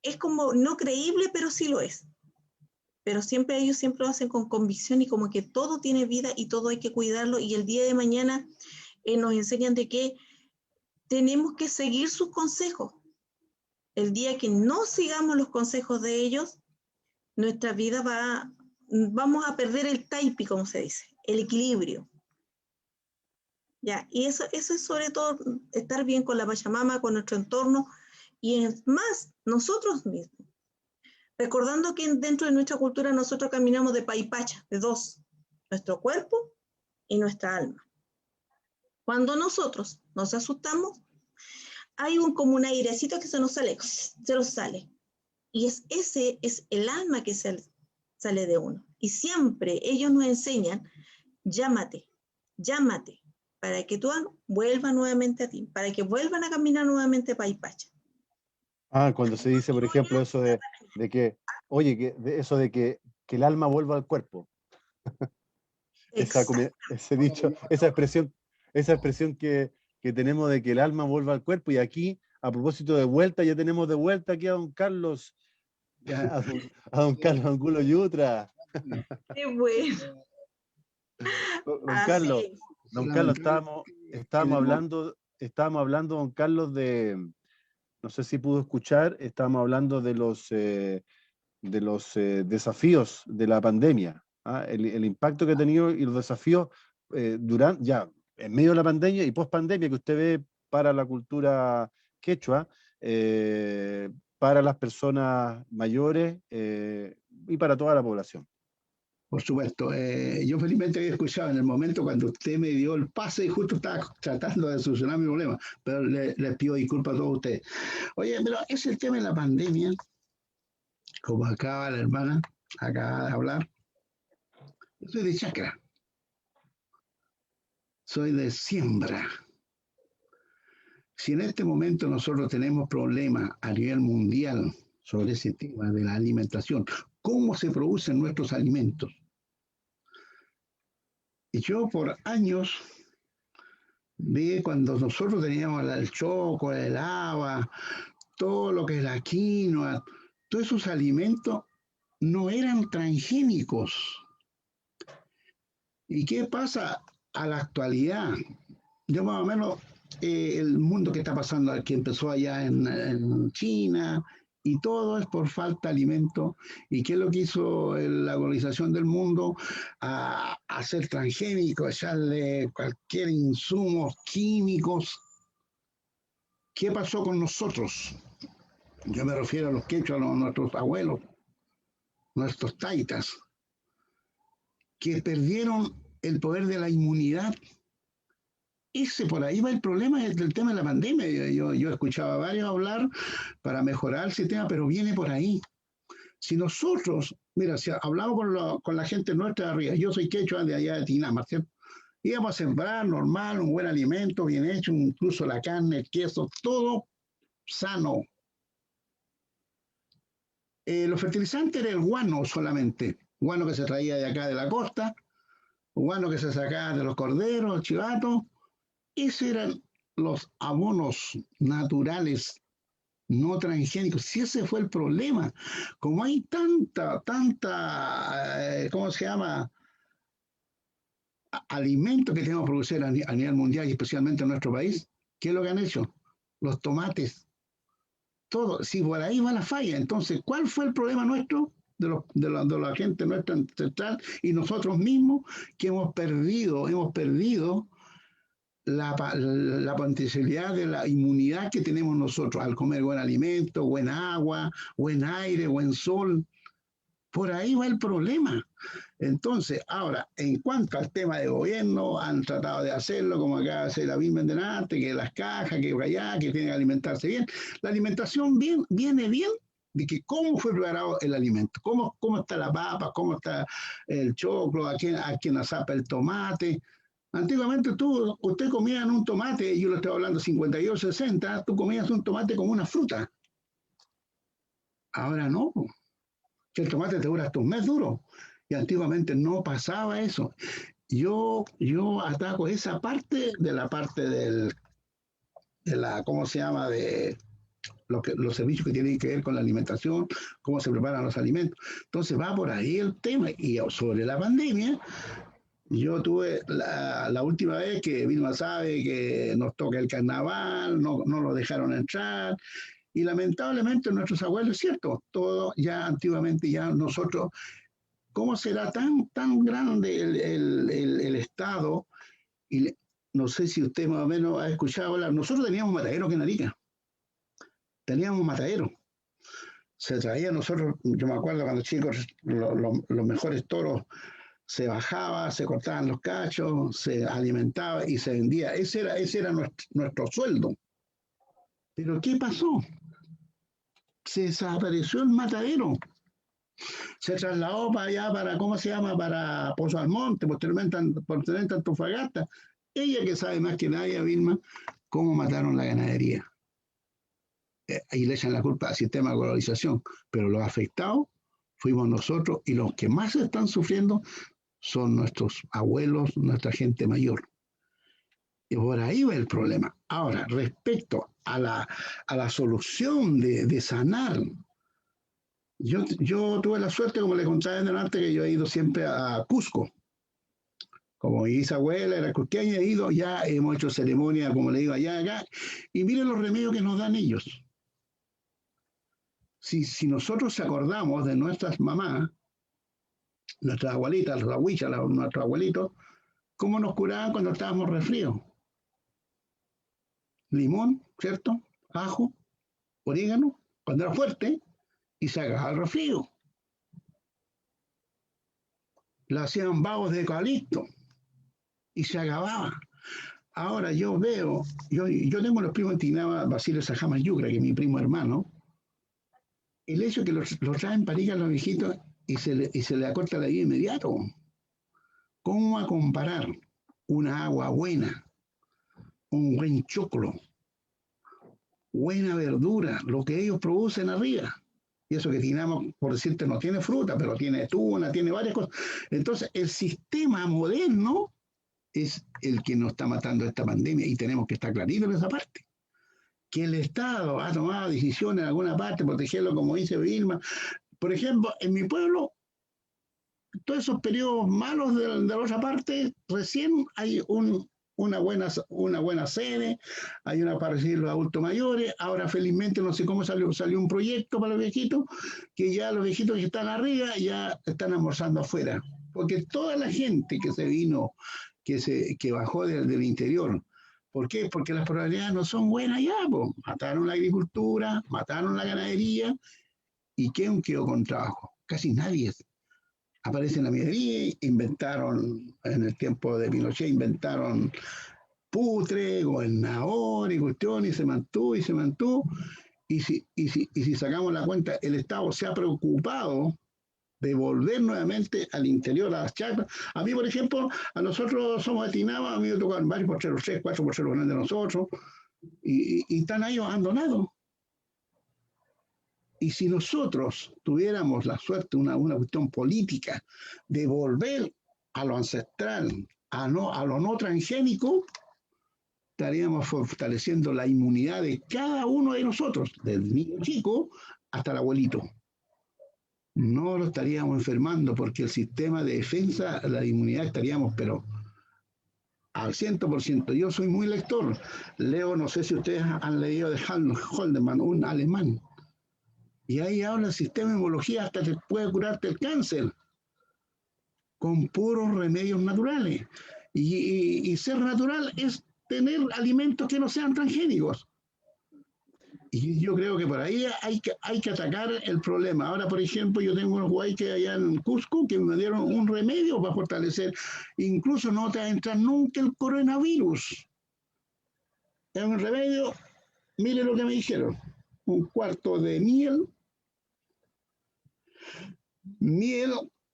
es como no creíble, pero sí lo es. Pero siempre ellos siempre lo hacen con convicción y como que todo tiene vida y todo hay que cuidarlo, y el día de mañana nos enseñan de que tenemos que seguir sus consejos. El día que no sigamos los consejos de ellos, nuestra vida vamos a perder el taipi, como se dice, el equilibrio. ¿Ya? Y eso es sobre todo estar bien con la Pachamama, con nuestro entorno, y es más, nosotros mismos. Recordando que dentro de nuestra cultura nosotros caminamos de paipacha, de dos, nuestro cuerpo y nuestra alma. Cuando nosotros nos asustamos, hay como un airecito que se nos sale. Y ese es el alma que sale de uno. Y siempre ellos nos enseñan, llámate, para que tu alma vuelva nuevamente a ti, para que vuelvan a caminar nuevamente paipacha. Cuando se dice, por ejemplo, eso de que, oye, eso de que el alma vuelva al cuerpo. Ese dicho, esa expresión que tenemos de que el alma vuelva al cuerpo. Y aquí, a propósito de vuelta, ya tenemos de vuelta aquí a don Carlos, a don Carlos Angulo Yutra. Qué bueno. Don Carlos, estábamos hablando, don Carlos, no sé si pudo escuchar, estábamos hablando de los desafíos de la pandemia, el impacto que ha tenido y los desafíos en medio de la pandemia y post pandemia que usted ve para la cultura quechua, para las personas mayores y para toda la población. Por supuesto. Yo felizmente había escuchado en el momento cuando usted me dio el pase y justo estaba tratando de solucionar mi problema, pero les pido disculpas a todos ustedes. Oye, pero es el tema de la pandemia, como acaba la hermana, acaba de hablar. Yo soy de chakra, soy de siembra. Si en este momento nosotros tenemos problemas a nivel mundial sobre ese tema de la alimentación, cómo se producen nuestros alimentos. Y yo por años vi cuando nosotros teníamos el choco, el haba, todo lo que es la quinoa, todos esos alimentos no eran transgénicos. ¿Y qué pasa a la actualidad? Yo más o menos el mundo que está pasando, que empezó allá en China, y todo es por falta de alimento. ¿Y qué es lo que hizo la globalización del mundo? A hacer transgénicos, echarle cualquier insumo, químicos. ¿Qué pasó con nosotros? Yo me refiero a los quechuas, a nuestros abuelos, nuestros taitas, que perdieron el poder de la inmunidad. Por ahí va el problema del tema de la pandemia. Yo escuchaba a varios hablar para mejorar el sistema, pero viene por ahí. Si nosotros, mira, si hablamos con la gente nuestra de arriba, yo soy quechua de allá de Tinama, ¿cierto? Íbamos a sembrar normal, un buen alimento, bien hecho, incluso la carne, el queso, todo sano. Los fertilizantes era el guano solamente, guano que se traía de acá de la costa, guano que se sacaba de los corderos, el chivato. Esos eran los abonos naturales, no transgénicos. Si ese fue el problema, como hay tanta, ¿cómo se llama? Alimentos que tenemos que producir a nivel mundial y especialmente en nuestro país, ¿qué es lo que han hecho? Los tomates, todo. Si por ahí va la falla, entonces, ¿cuál fue el problema nuestro? De la gente nuestra ancestral y nosotros mismos, que hemos perdido la potencialidad de la inmunidad que tenemos nosotros al comer buen alimento, buena agua, buen aire, buen sol. Por ahí va el problema. Entonces, ahora, en cuanto al tema de gobierno, han tratado de hacerlo, como acá se la Bimben delante, que las cajas, que allá, que tienen que alimentarse bien. La alimentación viene bien de que cómo fue preparado el alimento, cómo está la papa, cómo está el choclo, a quién asapa el tomate. Antiguamente usted comía un tomate, yo lo estaba hablando 58, 60, tú comías un tomate como una fruta. Ahora no, que el tomate te dura hasta un mes duro. Y antiguamente no pasaba eso. yo ataco esa parte de la, ¿cómo se llama? De los servicios que tienen que ver con la alimentación, cómo se preparan los alimentos. Entonces va por ahí el tema. Y sobre la pandemia, yo tuve la última vez que Vilma sabe que nos toca el carnaval, no lo dejaron entrar. Y lamentablemente nuestros abuelos, es cierto, todo ya antiguamente, ya nosotros, ¿cómo será tan grande el Estado? Y no sé si usted más o menos ha escuchado hablar, nosotros teníamos matadero en Arica, teníamos matadero. Se traía nosotros, yo me acuerdo cuando chicos, los mejores toros se bajaba, se cortaban los cachos, se alimentaba y se vendía. Ese era nuestro sueldo. Pero ¿qué pasó? Se desapareció el matadero. Se trasladó para allá, ¿cómo se llama? Para Pozo Almonte, posteriormente Antofagasta. Ella que sabe más que nadie, Vilma, cómo mataron la ganadería. Y le echan la culpa al sistema de globalización. Pero los afectados fuimos nosotros, y los que más están sufriendo son nuestros abuelos, nuestra gente mayor. Y por ahí va el problema. Ahora, respecto a la solución de sanar, yo tuve la suerte, como le contaba antes, que yo he ido siempre a Cusco. Como mi bisabuela era cusqueña, he ido, ya hemos hecho ceremonia, como le digo, allá, acá, y miren los remedios que nos dan ellos. Si nosotros acordamos de nuestras mamás, nuestras abuelitas, las huichas, nuestros abuelitos, cómo nos curaban cuando estábamos resfríos. Limón, ¿cierto? Ajo, orégano, cuando era fuerte, y se acababa el resfrío. Le hacían babos de eucalipto y se acababa. Ahora yo veo, yo tengo los primos en Tinaba, Basilio Sajamas Yucra, que es mi primo hermano. El hecho que los traen para ir a los viejitos y se le acorta la vida inmediato. ¿Cómo va a comparar una agua buena, un buen choclo, buena verdura, lo que ellos producen arriba? Y eso que Tinama, por decirte, no tiene fruta, pero tiene tuna, tiene varias cosas. Entonces, el sistema moderno es el que nos está matando esta pandemia, y tenemos que estar claritos en esa parte. Que el Estado ha tomado decisiones en alguna parte, protegerlo, como dice Vilma. Por ejemplo, en mi pueblo, todos esos periodos malos de la otra parte, recién hay una buena sede, hay una para recibir los adultos mayores. Ahora felizmente no sé cómo salió un proyecto para los viejitos, que ya los viejitos que están arriba ya están almorzando afuera, porque toda la gente que se vino, que bajó del interior, ¿por qué? Porque las probabilidades no son buenas ya, po. Mataron la agricultura, mataron la ganadería, y ¿quién quedó con trabajo? Casi nadie. Aparece en la minería, inventaron, en el tiempo de Pinochet, inventaron putre, gobernador y cuestión, y se mantuvo. Y si sacamos la cuenta, el Estado se ha preocupado de volver nuevamente al interior, a las chacras. A mí, por ejemplo, a nosotros somos de Tinama, a mí me tocan varios porcheros, 3, 4 porcheros grandes de nosotros, y están ahí abandonados. Y si nosotros tuviéramos la suerte, una cuestión política, de volver a lo ancestral, a lo no transgénico, estaríamos fortaleciendo la inmunidad de cada uno de nosotros, desde el niño chico hasta el abuelito. No lo estaríamos enfermando, porque el sistema de defensa, la inmunidad, estaríamos, pero al 100%. Yo soy muy lector. Leo, no sé si ustedes han leído de Holderman, un alemán. Y ahí habla del sistema de inmunología, hasta que puede curarte el cáncer con puros remedios naturales. Y ser natural es tener alimentos que no sean transgénicos. Y yo creo que por ahí hay que atacar el problema. Ahora, por ejemplo, yo tengo unos huayques allá en Cusco que me dieron un remedio para fortalecer. Incluso no te va a entrar nunca el coronavirus. Es un remedio, mire lo que me dijeron. Un cuarto de miel,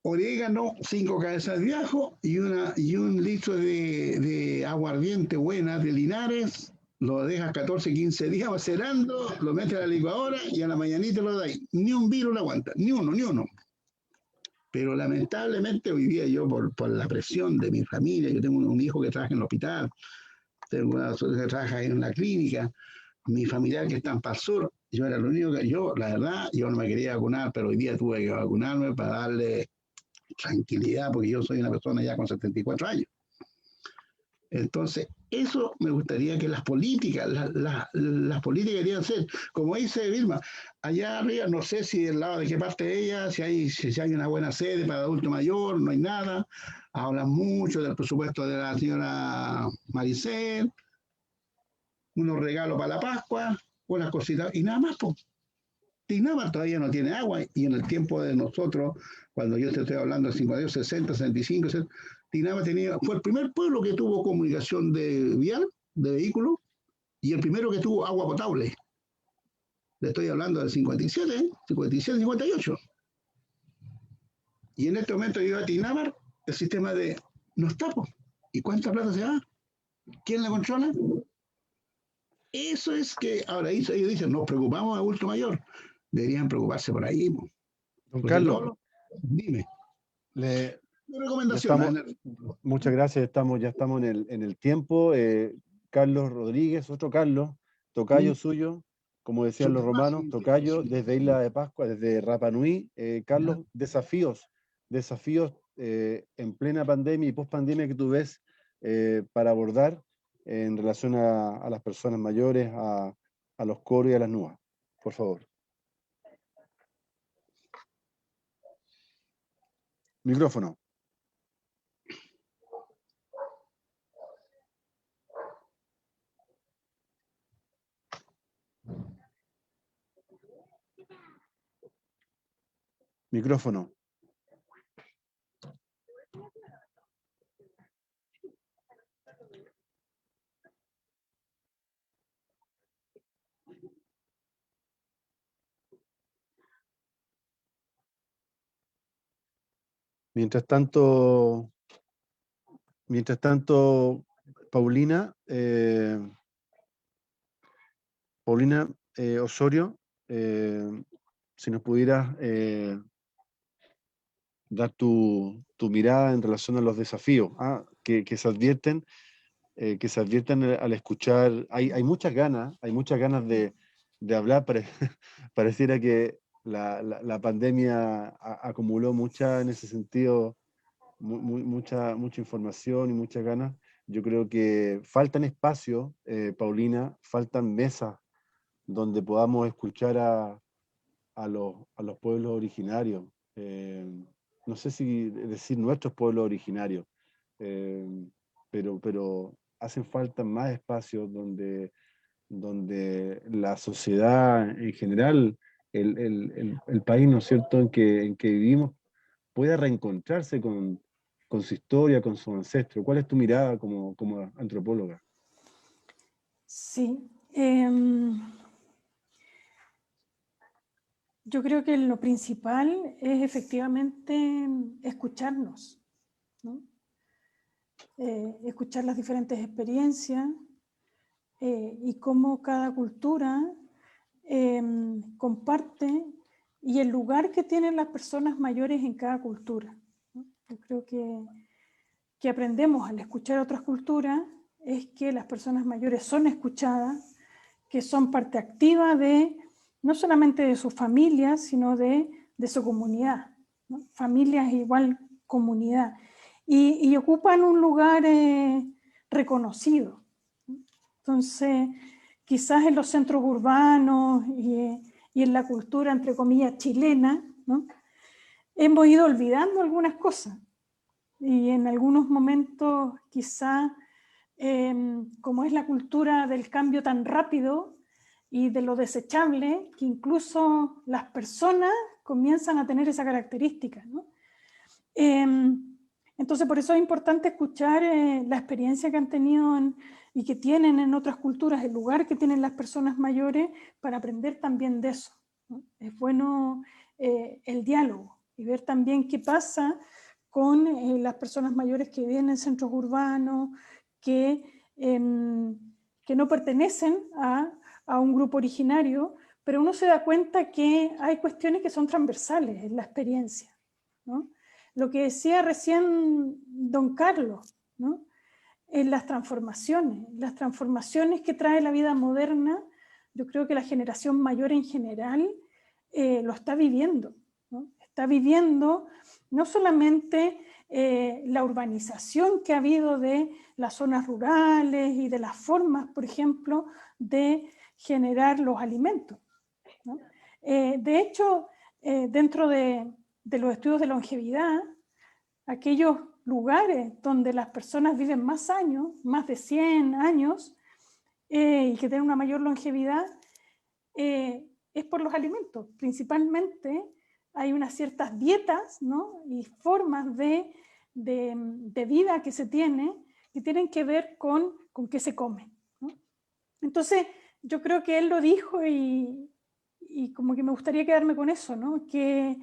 orégano, 5 cabezas de ajo y un litro de aguardiente buena de Linares. Lo dejas 14, 15 días macerando, lo metes a la licuadora y a la mañanita lo dais. Ni un virus lo aguanta, ni uno. Pero lamentablemente hoy día yo, por la presión de mi familia, yo tengo un hijo que trabaja en el hospital, tengo una socia que trabaja en la clínica, mi familiar que está en Pal Sur, yo era lo único que, yo, la verdad, yo no me quería vacunar, pero hoy día tuve que vacunarme para darle tranquilidad, porque yo soy una persona ya con 74 años. Entonces, eso me gustaría que las políticas, las políticas deberían ser, como dice Vilma, allá arriba, no sé si del lado de qué parte de ella, si hay una buena sede para adulto mayor, no hay nada, hablan mucho del presupuesto de la señora Maricel, unos regalos para la Pascua, unas cositas, y nada más, pues. Tinamar todavía no tiene agua, y en el tiempo de nosotros, cuando yo te estoy hablando de 50, 60, 65, Tinamar fue el primer pueblo que tuvo comunicación de vial, de vehículos, y el primero que tuvo agua potable. Le estoy hablando del 57, 57, 58. Y en este momento yo a Tinamar, el sistema de no está, po. ¿Y cuánta plata se va? ¿Quién la controla? Eso es que ahora ellos dicen, nos preocupamos de adulto mayor. Deberían preocuparse por ahí. Po. Don Porque Carlos, dime. recomendaciones. Muchas gracias, ya estamos en el tiempo. Carlos Rodríguez, otro Carlos, tocayo suyo, como decían los romanos, tocayo desde Isla de Pascua, desde Rapa Nui. Carlos, desafíos en plena pandemia y post pandemia que tú ves para abordar en relación a las personas mayores, a los coros y a las NUA, por favor. Micrófono. Micrófono. Mientras tanto, Paulina, Osorio, si nos pudieras dar tu mirada en relación a los desafíos que se advierten al escuchar. Hay muchas ganas de hablar. Pareciera que la pandemia acumuló mucha, en ese sentido, mucha información y muchas ganas. Yo creo que faltan espacios, Paulina, faltan mesas donde podamos escuchar a los pueblos originarios. No sé si decir nuestros pueblos originarios, pero hacen falta más espacios donde la sociedad en general, el país, ¿no es cierto?, en que vivimos, pueda reencontrarse con su historia, con su ancestro. ¿Cuál es tu mirada como antropóloga? Sí. Yo creo que lo principal es efectivamente escucharnos, ¿no? Escuchar las diferentes experiencias y cómo cada cultura comparte y el lugar que tienen las personas mayores en cada cultura, ¿no? Yo creo que aprendemos al escuchar otras culturas es que las personas mayores son escuchadas, que son parte activa de no solamente de sus familias, sino de su comunidad, ¿no? Familia es igual comunidad. Y ocupan un lugar reconocido. Entonces, quizás en los centros urbanos y en la cultura, entre comillas, chilena, ¿no?, hemos ido olvidando algunas cosas. Y en algunos momentos, quizás, como es la cultura del cambio tan rápido, y de lo desechable, que incluso las personas comienzan a tener esa característica, ¿no? Entonces, por eso es importante escuchar la experiencia que han tenido y que tienen en otras culturas, el lugar que tienen las personas mayores, para aprender también de eso, ¿no? Es bueno el diálogo y ver también qué pasa con las personas mayores que viven en centros urbanos, que no pertenecen a un grupo originario, pero uno se da cuenta que hay cuestiones que son transversales en la experiencia, ¿no? lo que decía recién don Carlos, ¿no? En las transformaciones que trae la vida moderna, yo creo que la generación mayor en general lo está viviendo, ¿no? Está viviendo no solamente la urbanización que ha habido de las zonas rurales y de las formas, por ejemplo, de generar los alimentos, ¿no? De hecho, dentro de los estudios de longevidad, aquellos lugares donde las personas viven más años, más de 100 años, y que tienen una mayor longevidad, es por los alimentos. Principalmente hay unas ciertas dietas, ¿no? Y formas de vida que se tiene, que tienen que ver con qué se come, ¿no? Entonces, yo creo que él lo dijo y como que me gustaría quedarme con eso, ¿no? Que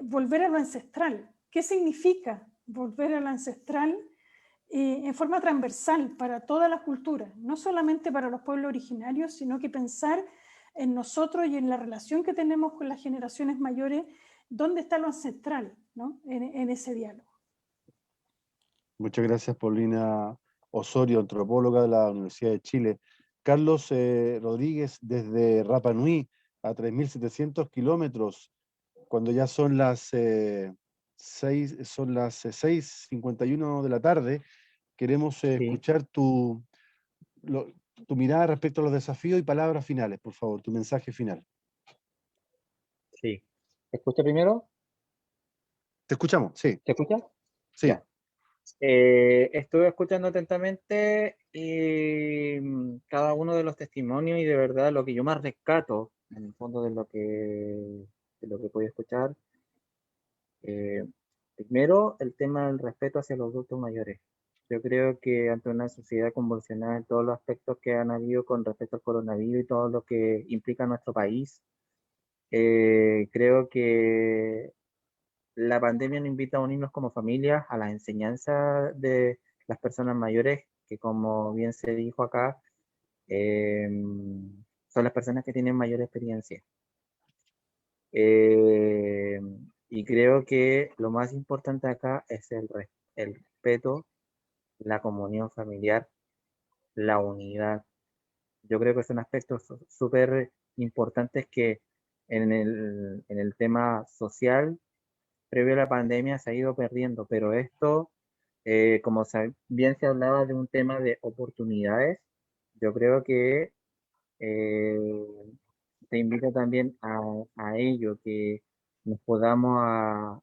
volver a lo ancestral. ¿Qué significa volver a lo ancestral en forma transversal para toda la cultura? No solamente para los pueblos originarios, sino que pensar en nosotros y en la relación que tenemos con las generaciones mayores, ¿dónde está lo ancestral, ¿no? en ese diálogo? Muchas gracias, Paulina Osorio, antropóloga de la Universidad de Chile. Carlos Rodríguez, desde Rapa Nui, a 3.700 kilómetros, cuando ya son las 6:51 de la tarde, queremos Sí. escuchar tu mirada respecto a los desafíos y palabras finales, por favor, tu mensaje final. Sí. ¿Te escucha primero? Te escuchamos, sí. ¿Te escucha? Sí. Ya. Estuve escuchando atentamente y cada uno de los testimonios, y de verdad lo que yo más rescato en el fondo de lo que pude escuchar, primero el tema del respeto hacia los adultos mayores. Yo creo que ante una sociedad convulsionada en todos los aspectos que han habido con respecto al coronavirus y todo lo que implica nuestro país, creo que la pandemia nos invita a unirnos como familia a la enseñanza de las personas mayores, que como bien se dijo acá, son las personas que tienen mayor experiencia. Y creo que lo más importante acá es el respeto, la comunión familiar, la unidad. Yo creo que son aspectos súper importantes que en el tema social previo a la pandemia se ha ido perdiendo, pero esto, como bien se hablaba de un tema de oportunidades, yo creo que te invito también a ello, que nos podamos a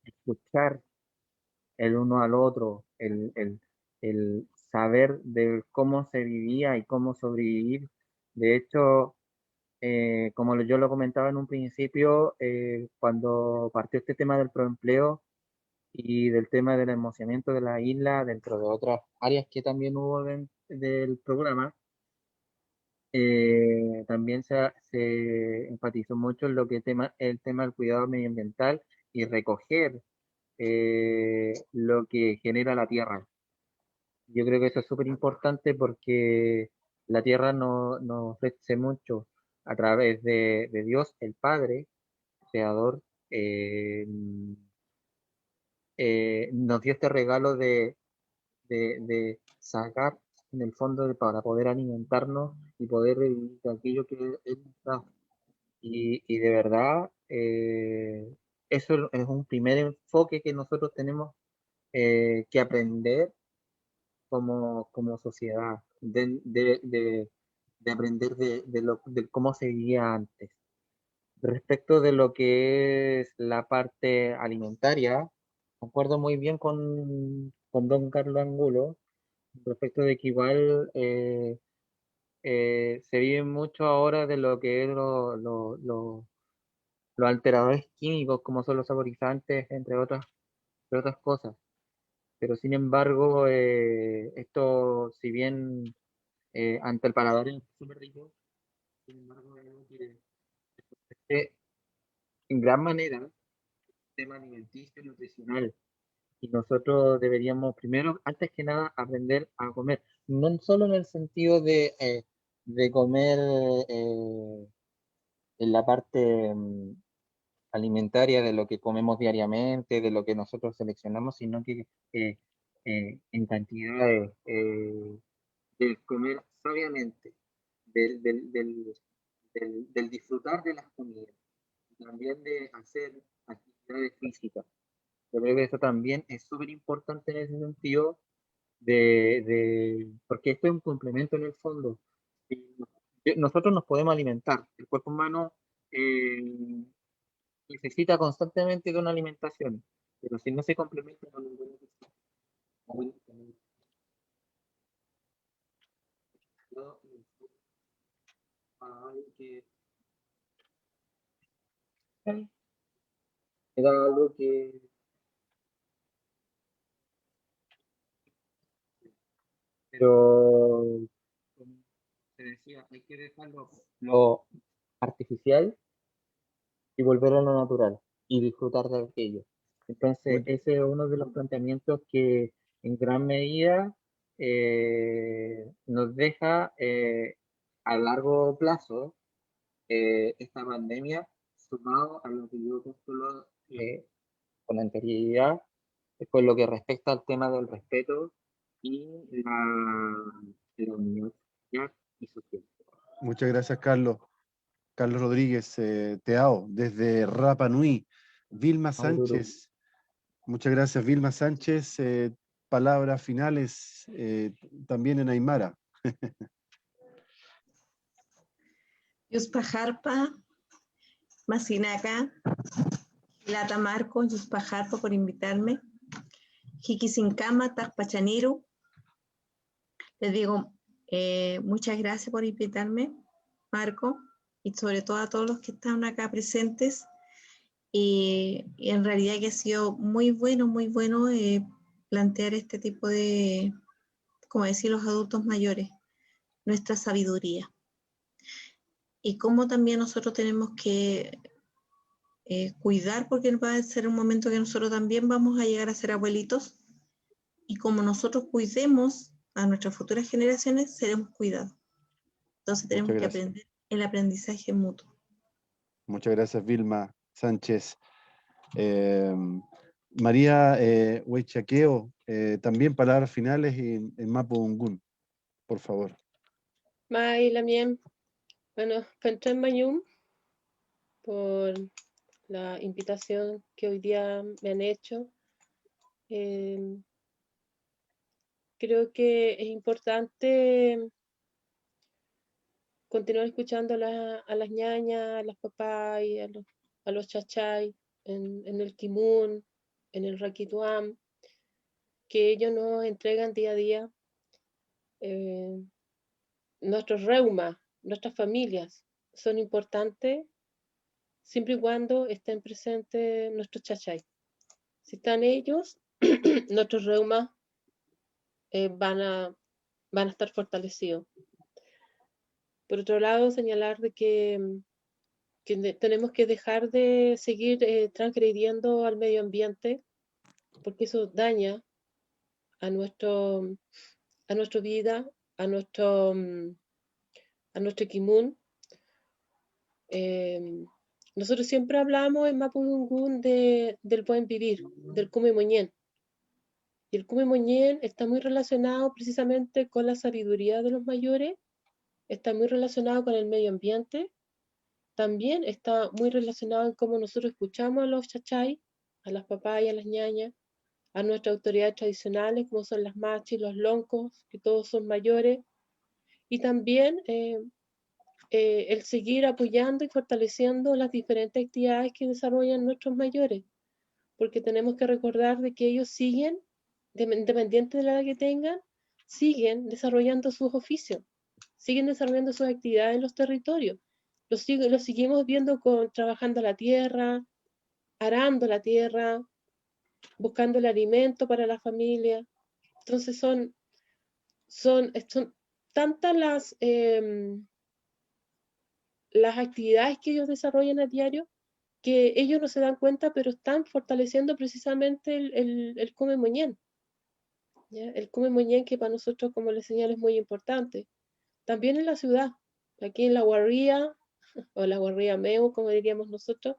escuchar el uno al otro, el saber de cómo se vivía y cómo sobrevivir. De hecho, como yo lo comentaba en un principio, cuando partió este tema del proempleo y del tema del emociamiento de la isla, dentro de otras áreas que también hubo del programa, también se enfatizó mucho en lo que el tema del cuidado medioambiental y recoger lo que genera la tierra. Yo creo que eso es súper importante porque la tierra nos ofrece mucho a través de Dios, el Padre, Creador, nos dio este regalo de sacar en el fondo para poder alimentarnos y poder vivir de aquello que Él nos da. Y de verdad, eso es un primer enfoque que nosotros tenemos que aprender como sociedad, de aprender de cómo se vivía antes. Respecto de lo que es la parte alimentaria, concuerdo muy bien con don Carlos Angulo, respecto de que igual se vive mucho ahora de lo que es los alteradores químicos, como son los saborizantes, entre otras cosas. Pero sin embargo, esto, si bien ante el paladar es súper rico, sin embargo, es algo que afecta en gran manera el tema alimenticio y nutricional. Y nosotros deberíamos primero, antes que nada, aprender a comer. No solo en el sentido de comer en la parte alimentaria de lo que comemos diariamente, de lo que nosotros seleccionamos, sino que en cantidades, del comer sabiamente, del, del, del, del disfrutar de las comidas, también de hacer actividades físicas. Yo creo que eso también es súper importante en ese sentido, porque esto es un complemento en el fondo. Nosotros nos podemos alimentar, el cuerpo humano necesita constantemente de una alimentación, pero si no se complementa con un buen ejercicio, era algo que pero como se decía, hay que dejarlo lo artificial y volver a lo natural y disfrutar de aquello. Entonces, Mu- ese es uno de los planteamientos que en gran medida nos deja a largo plazo esta pandemia, sumado a lo que yo postulo con anterioridad, con lo que respecta al tema del respeto y la unidad y social. Muchas gracias, Carlos. Carlos Rodríguez, Teao, desde Rapa Nui. Vilma Aurora. Sánchez, muchas gracias, Vilma Sánchez. Palabras finales también en Aymara. Yuspa Harpa, Masinaka, Lata Marco, Yuspa Harpa por invitarme. Jikisinkama, Takpachaniru. Les digo muchas gracias por invitarme, Marco, y sobre todo a todos los que están acá presentes. Y en realidad que ha sido muy bueno plantear este tipo de, como decir los adultos mayores, nuestra sabiduría. Y cómo también nosotros tenemos que cuidar, porque va a ser un momento que nosotros también vamos a llegar a ser abuelitos, y como nosotros cuidemos a nuestras futuras generaciones, seremos cuidados. Entonces tenemos que aprender el aprendizaje mutuo. Muchas gracias, Vilma Sánchez. María Huaychaqueo, también palabras finales en Mapudungún, por favor. Mai Lamien, bueno, Fentren Mayum, por la invitación que hoy día me han hecho. Creo que es importante continuar escuchando a las ñañas, a las papás y a los chachay en el Kimun, en el Raquituam, que ellos nos entregan día a día nuestros reumas, nuestras familias son importantes siempre y cuando estén presentes nuestros chachay. Si están ellos, nuestros reumas van a estar fortalecidos. Por otro lado, señalar de que tenemos que dejar de seguir transgrediendo al medio ambiente, porque eso daña a nuestra vida, a nuestro kimun. Nosotros siempre hablamos en Mapudungún del buen vivir, del Kume Moñén. Y el Kume Moñén está muy relacionado precisamente con la sabiduría de los mayores, está muy relacionado con el medio ambiente, también está muy relacionado en cómo nosotros escuchamos a los chachay, a las papás y a las ñañas, a nuestras autoridades tradicionales, como son las machis, los loncos, que todos son mayores, y también el seguir apoyando y fortaleciendo las diferentes actividades que desarrollan nuestros mayores, porque tenemos que recordar de que ellos siguen, independiente de la edad que tengan, siguen desarrollando sus oficios, siguen desarrollando sus actividades en los territorios. Los seguimos viendo trabajando la tierra, arando la tierra, buscando el alimento para la familia. Entonces son tantas las actividades que ellos desarrollan a diario que ellos no se dan cuenta, pero están fortaleciendo precisamente el Kume Moñén. El Kume Moñén, que para nosotros, como les señalo, es muy importante. También en la ciudad, aquí en la Guarría, o la Guarría Meu, como diríamos nosotros,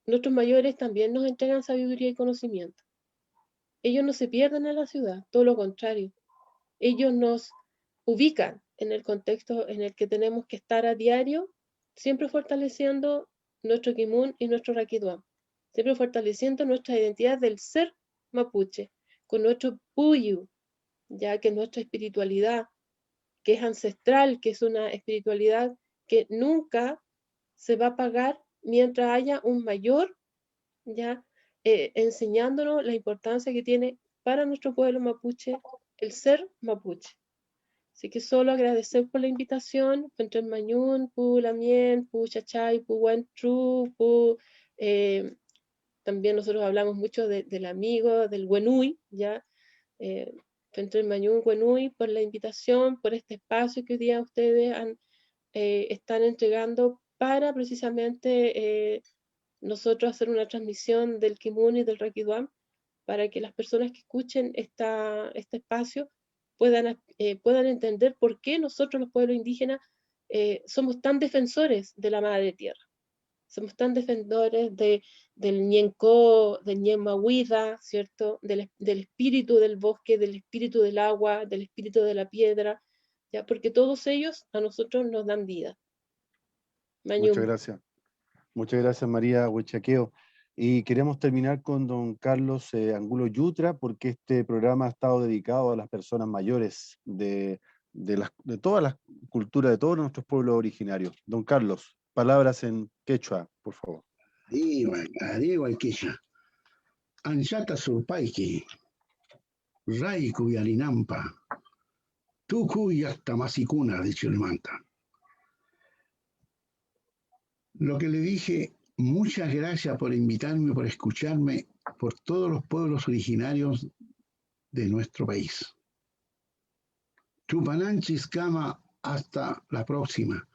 nuestros mayores también nos entregan sabiduría y conocimiento. Ellos no se pierden en la ciudad, todo lo contrario. Ellos nos ubican en el contexto en el que tenemos que estar a diario, siempre fortaleciendo nuestro Kimun y nuestro Rakiduam, siempre fortaleciendo nuestra identidad del ser mapuche, con nuestro Puyu, ya que nuestra espiritualidad, que es ancestral, que es una espiritualidad que nunca se va a apagar mientras haya un mayor, ya enseñándonos la importancia que tiene para nuestro pueblo mapuche el ser mapuche. Así que solo agradecer por la invitación, Pentren Mañún, Pu Lamien, Pu Chachay, Pu Wentru, Pu, también nosotros hablamos mucho del amigo, del Wenui, ya, Pentren Mañún, Wenui, por la invitación, por este espacio que hoy día ustedes están entregando para precisamente nosotros hacer una transmisión del Kimun y del Rakiduam, para que las personas que escuchen este espacio puedan entender por qué nosotros los pueblos indígenas somos tan defensores de la madre tierra. Somos tan defensores del Ñenco, del Ñemahuida, ¿cierto? Del espíritu del bosque, del espíritu del agua, del espíritu de la piedra, ¿ya? Porque todos ellos a nosotros nos dan vida. Mañum. Muchas gracias. Muchas gracias, María Huichaqueo. Y queremos terminar con don Carlos Angulo Yutra, porque este programa ha estado dedicado a las personas mayores de todas las culturas, de todos nuestros pueblos originarios. Don Carlos, palabras en quechua, por favor. Digo, quechua. Anchata surpaiki, raiku yalinampa, tuku yactamasikuna de Chilimanta. Lo que le dije, muchas gracias por invitarme, por escucharme, por todos los pueblos originarios de nuestro país. Chupananchis Kama, hasta la próxima.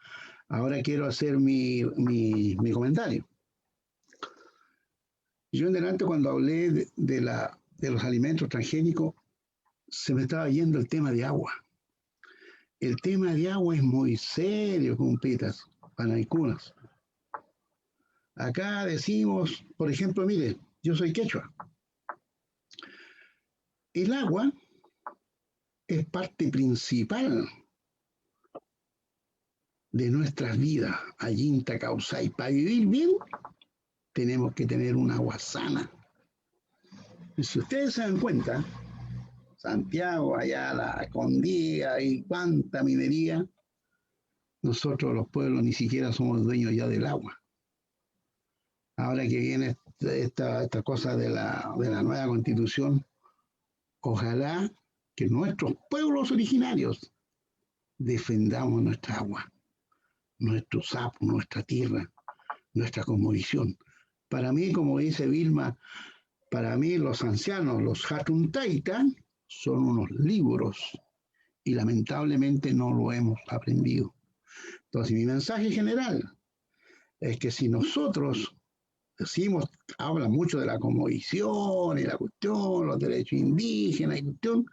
Ahora quiero hacer mi comentario. Yo en delante cuando hablé de los alimentos transgénicos, se me estaba yendo el tema de agua. El tema de agua es muy serio, compitas, panaycunas. Acá decimos, por ejemplo, mire, yo soy quechua. El agua es parte principal de nuestras vidas. Ayinta Causay. Para vivir bien, tenemos que tener un agua sana. Y si ustedes se dan cuenta, Santiago, allá la Condía y cuánta minería, nosotros los pueblos ni siquiera somos dueños ya del agua. Ahora que viene esta cosa de la nueva constitución, ojalá que nuestros pueblos originarios defendamos nuestra agua, nuestro sapo, nuestra tierra, nuestra cosmovisión. Para mí, como dice Vilma, para mí los ancianos, los Hatuntaita, son unos libros y lamentablemente no lo hemos aprendido. Entonces, mi mensaje general es que si nosotros decimos, habla mucho de la cosmovisión y la cuestión, los derechos indígenas y cuestión,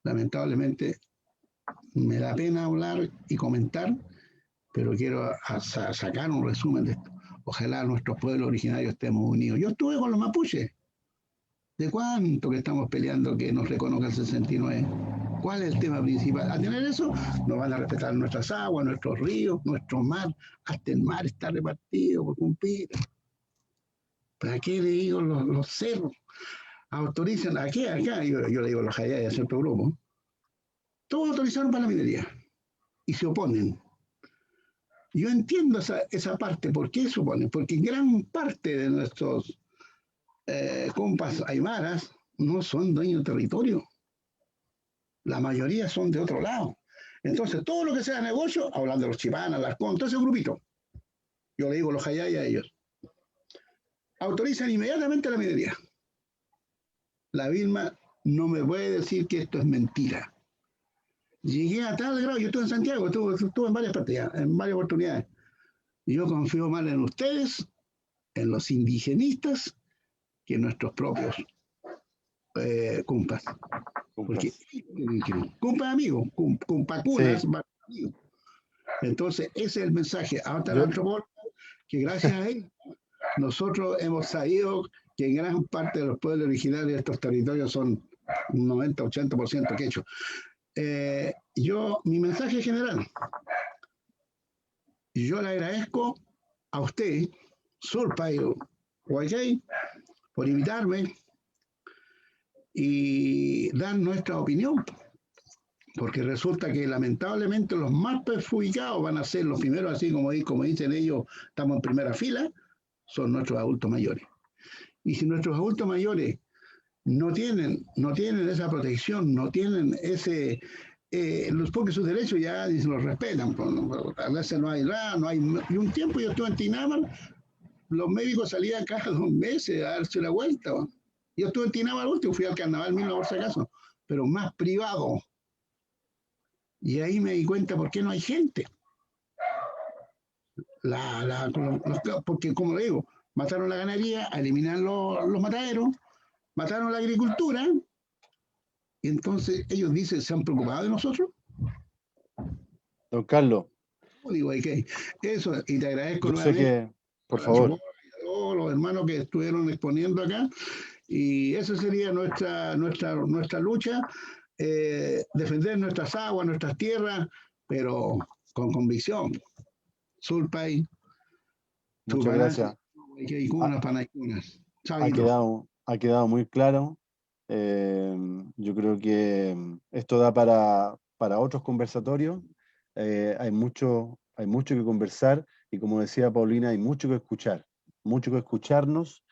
lamentablemente me da pena hablar y comentar, pero quiero sacar un resumen de esto. Ojalá nuestros pueblos originarios estemos unidos. Yo estuve con los mapuches. ¿De cuánto que estamos peleando que nos reconozca el 69? ¿Cuál es el tema principal? A tener eso, nos van a respetar nuestras aguas, nuestros ríos, nuestro mar. Hasta el mar está repartido por cumplir. ¿Para qué le digo los cerros? Autorizan, aquí, acá, yo le digo los Jayayas, centro grupo. Todos autorizaron para la minería y se oponen. Yo entiendo esa parte. ¿Por qué se oponen? Porque gran parte de nuestros compas aymaras no son dueños de territorio. La mayoría son de otro lado. Entonces, todo lo que sea negocio, hablando de los chipanas, las con, todo ese grupito, yo le digo los Jayayas a ellos, autorizan inmediatamente la minería. La Vilma no me puede decir que esto es mentira. Llegué a tal grado, yo estuve en Santiago, estuve en varias partes ya, en varias oportunidades. Y yo confío más en ustedes, en los indigenistas, que en nuestros propios compas. Porque compas amigos, compacunas, sí. Amigos. Entonces, ese es el mensaje. Ahora el antropólogo, que gracias a él nosotros hemos sabido que gran parte de los pueblos originarios de estos territorios son un 90-80% quechua. Mi mensaje general, yo le agradezco a usted, Surpay Guaycay, por invitarme y dar nuestra opinión, porque resulta que lamentablemente los más perjudicados van a ser los primeros, así como dicen ellos, estamos en primera fila, son nuestros adultos mayores. Y si nuestros adultos mayores no tienen esa protección, no tienen ese, porque sus derechos ya ni se los respetan, a veces no hay nada, no hay, y un tiempo yo estuve en Tinamal, los médicos salían cada 2 meses a darse la vuelta. Yo estuve en Tinamal último, fui al carnaval mismo por si acaso, pero más privado. Y ahí me di cuenta por qué no hay gente. Porque, como le digo, mataron la ganadería, eliminaron los mataderos, mataron la agricultura, y entonces ellos dicen, ¿se han preocupado de nosotros? Don Carlos. Digo, eso, y te agradezco Yo sé que, por favor. A todos los hermanos que estuvieron exponiendo acá, y esa sería nuestra lucha, defender nuestras aguas, nuestras tierras, pero con convicción. Surpay, muchas gracias. Ha quedado muy claro. Yo creo que esto da para otros conversatorios. Hay mucho que conversar y, como decía Paulina, hay mucho que escucharnos,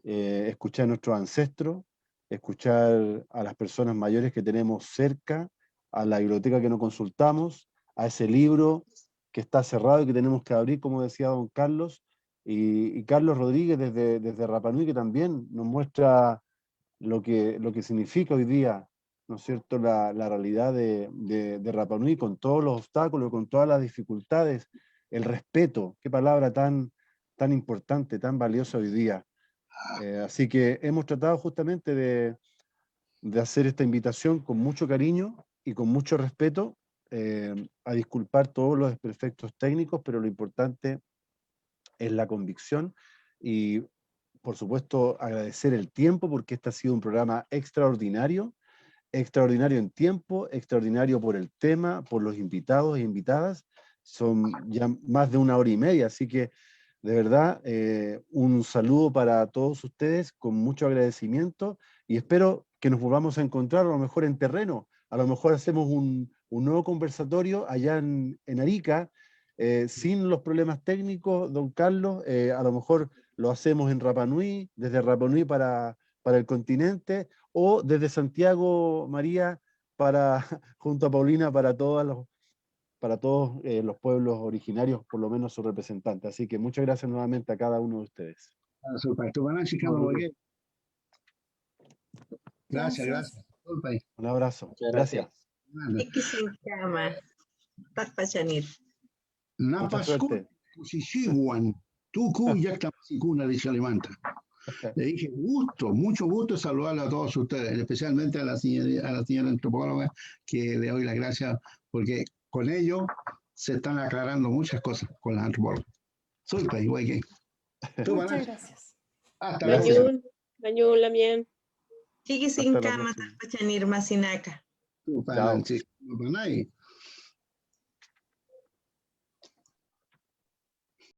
escuchar a nuestros ancestros, escuchar a las personas mayores que tenemos cerca, a la biblioteca que no consultamos, a ese libro que está cerrado y que tenemos que abrir, como decía don Carlos, y Carlos Rodríguez desde Rapa Nui, que también nos muestra lo que significa hoy día, ¿no es cierto?, la realidad de Rapa Nui, con todos los obstáculos, con todas las dificultades, el respeto, qué palabra tan importante, tan valiosa hoy día. Así que hemos tratado justamente de hacer esta invitación con mucho cariño y con mucho respeto, a disculpar todos los desperfectos técnicos, pero lo importante es la convicción y, por supuesto, agradecer el tiempo, porque este ha sido un programa extraordinario en tiempo, extraordinario por el tema, por los invitados e invitadas. Son ya más de 1h30, así que de verdad un saludo para todos ustedes con mucho agradecimiento y espero que nos volvamos a encontrar a lo mejor en terreno, a lo mejor hacemos un nuevo conversatorio allá en Arica, sin los problemas técnicos, don Carlos, a lo mejor lo hacemos en Rapa Nui, desde Rapa Nui para el continente, o desde Santiago, María, junto a Paulina, para todos los pueblos originarios, por lo menos su representante. Así que muchas gracias nuevamente a cada uno de ustedes. Gracias. Un abrazo. Gracias. Mucha suerte. Dice Alemanta. Le dije mucho gusto saludarle a todos ustedes, especialmente a la señora antropóloga, que le doy las gracias porque con ello se están aclarando muchas cosas con las antropólogas. Muchas gracias. Hasta luego. Mañul, Lamien. Sigue sin cama, Tapachanir, Masinaca. Chao.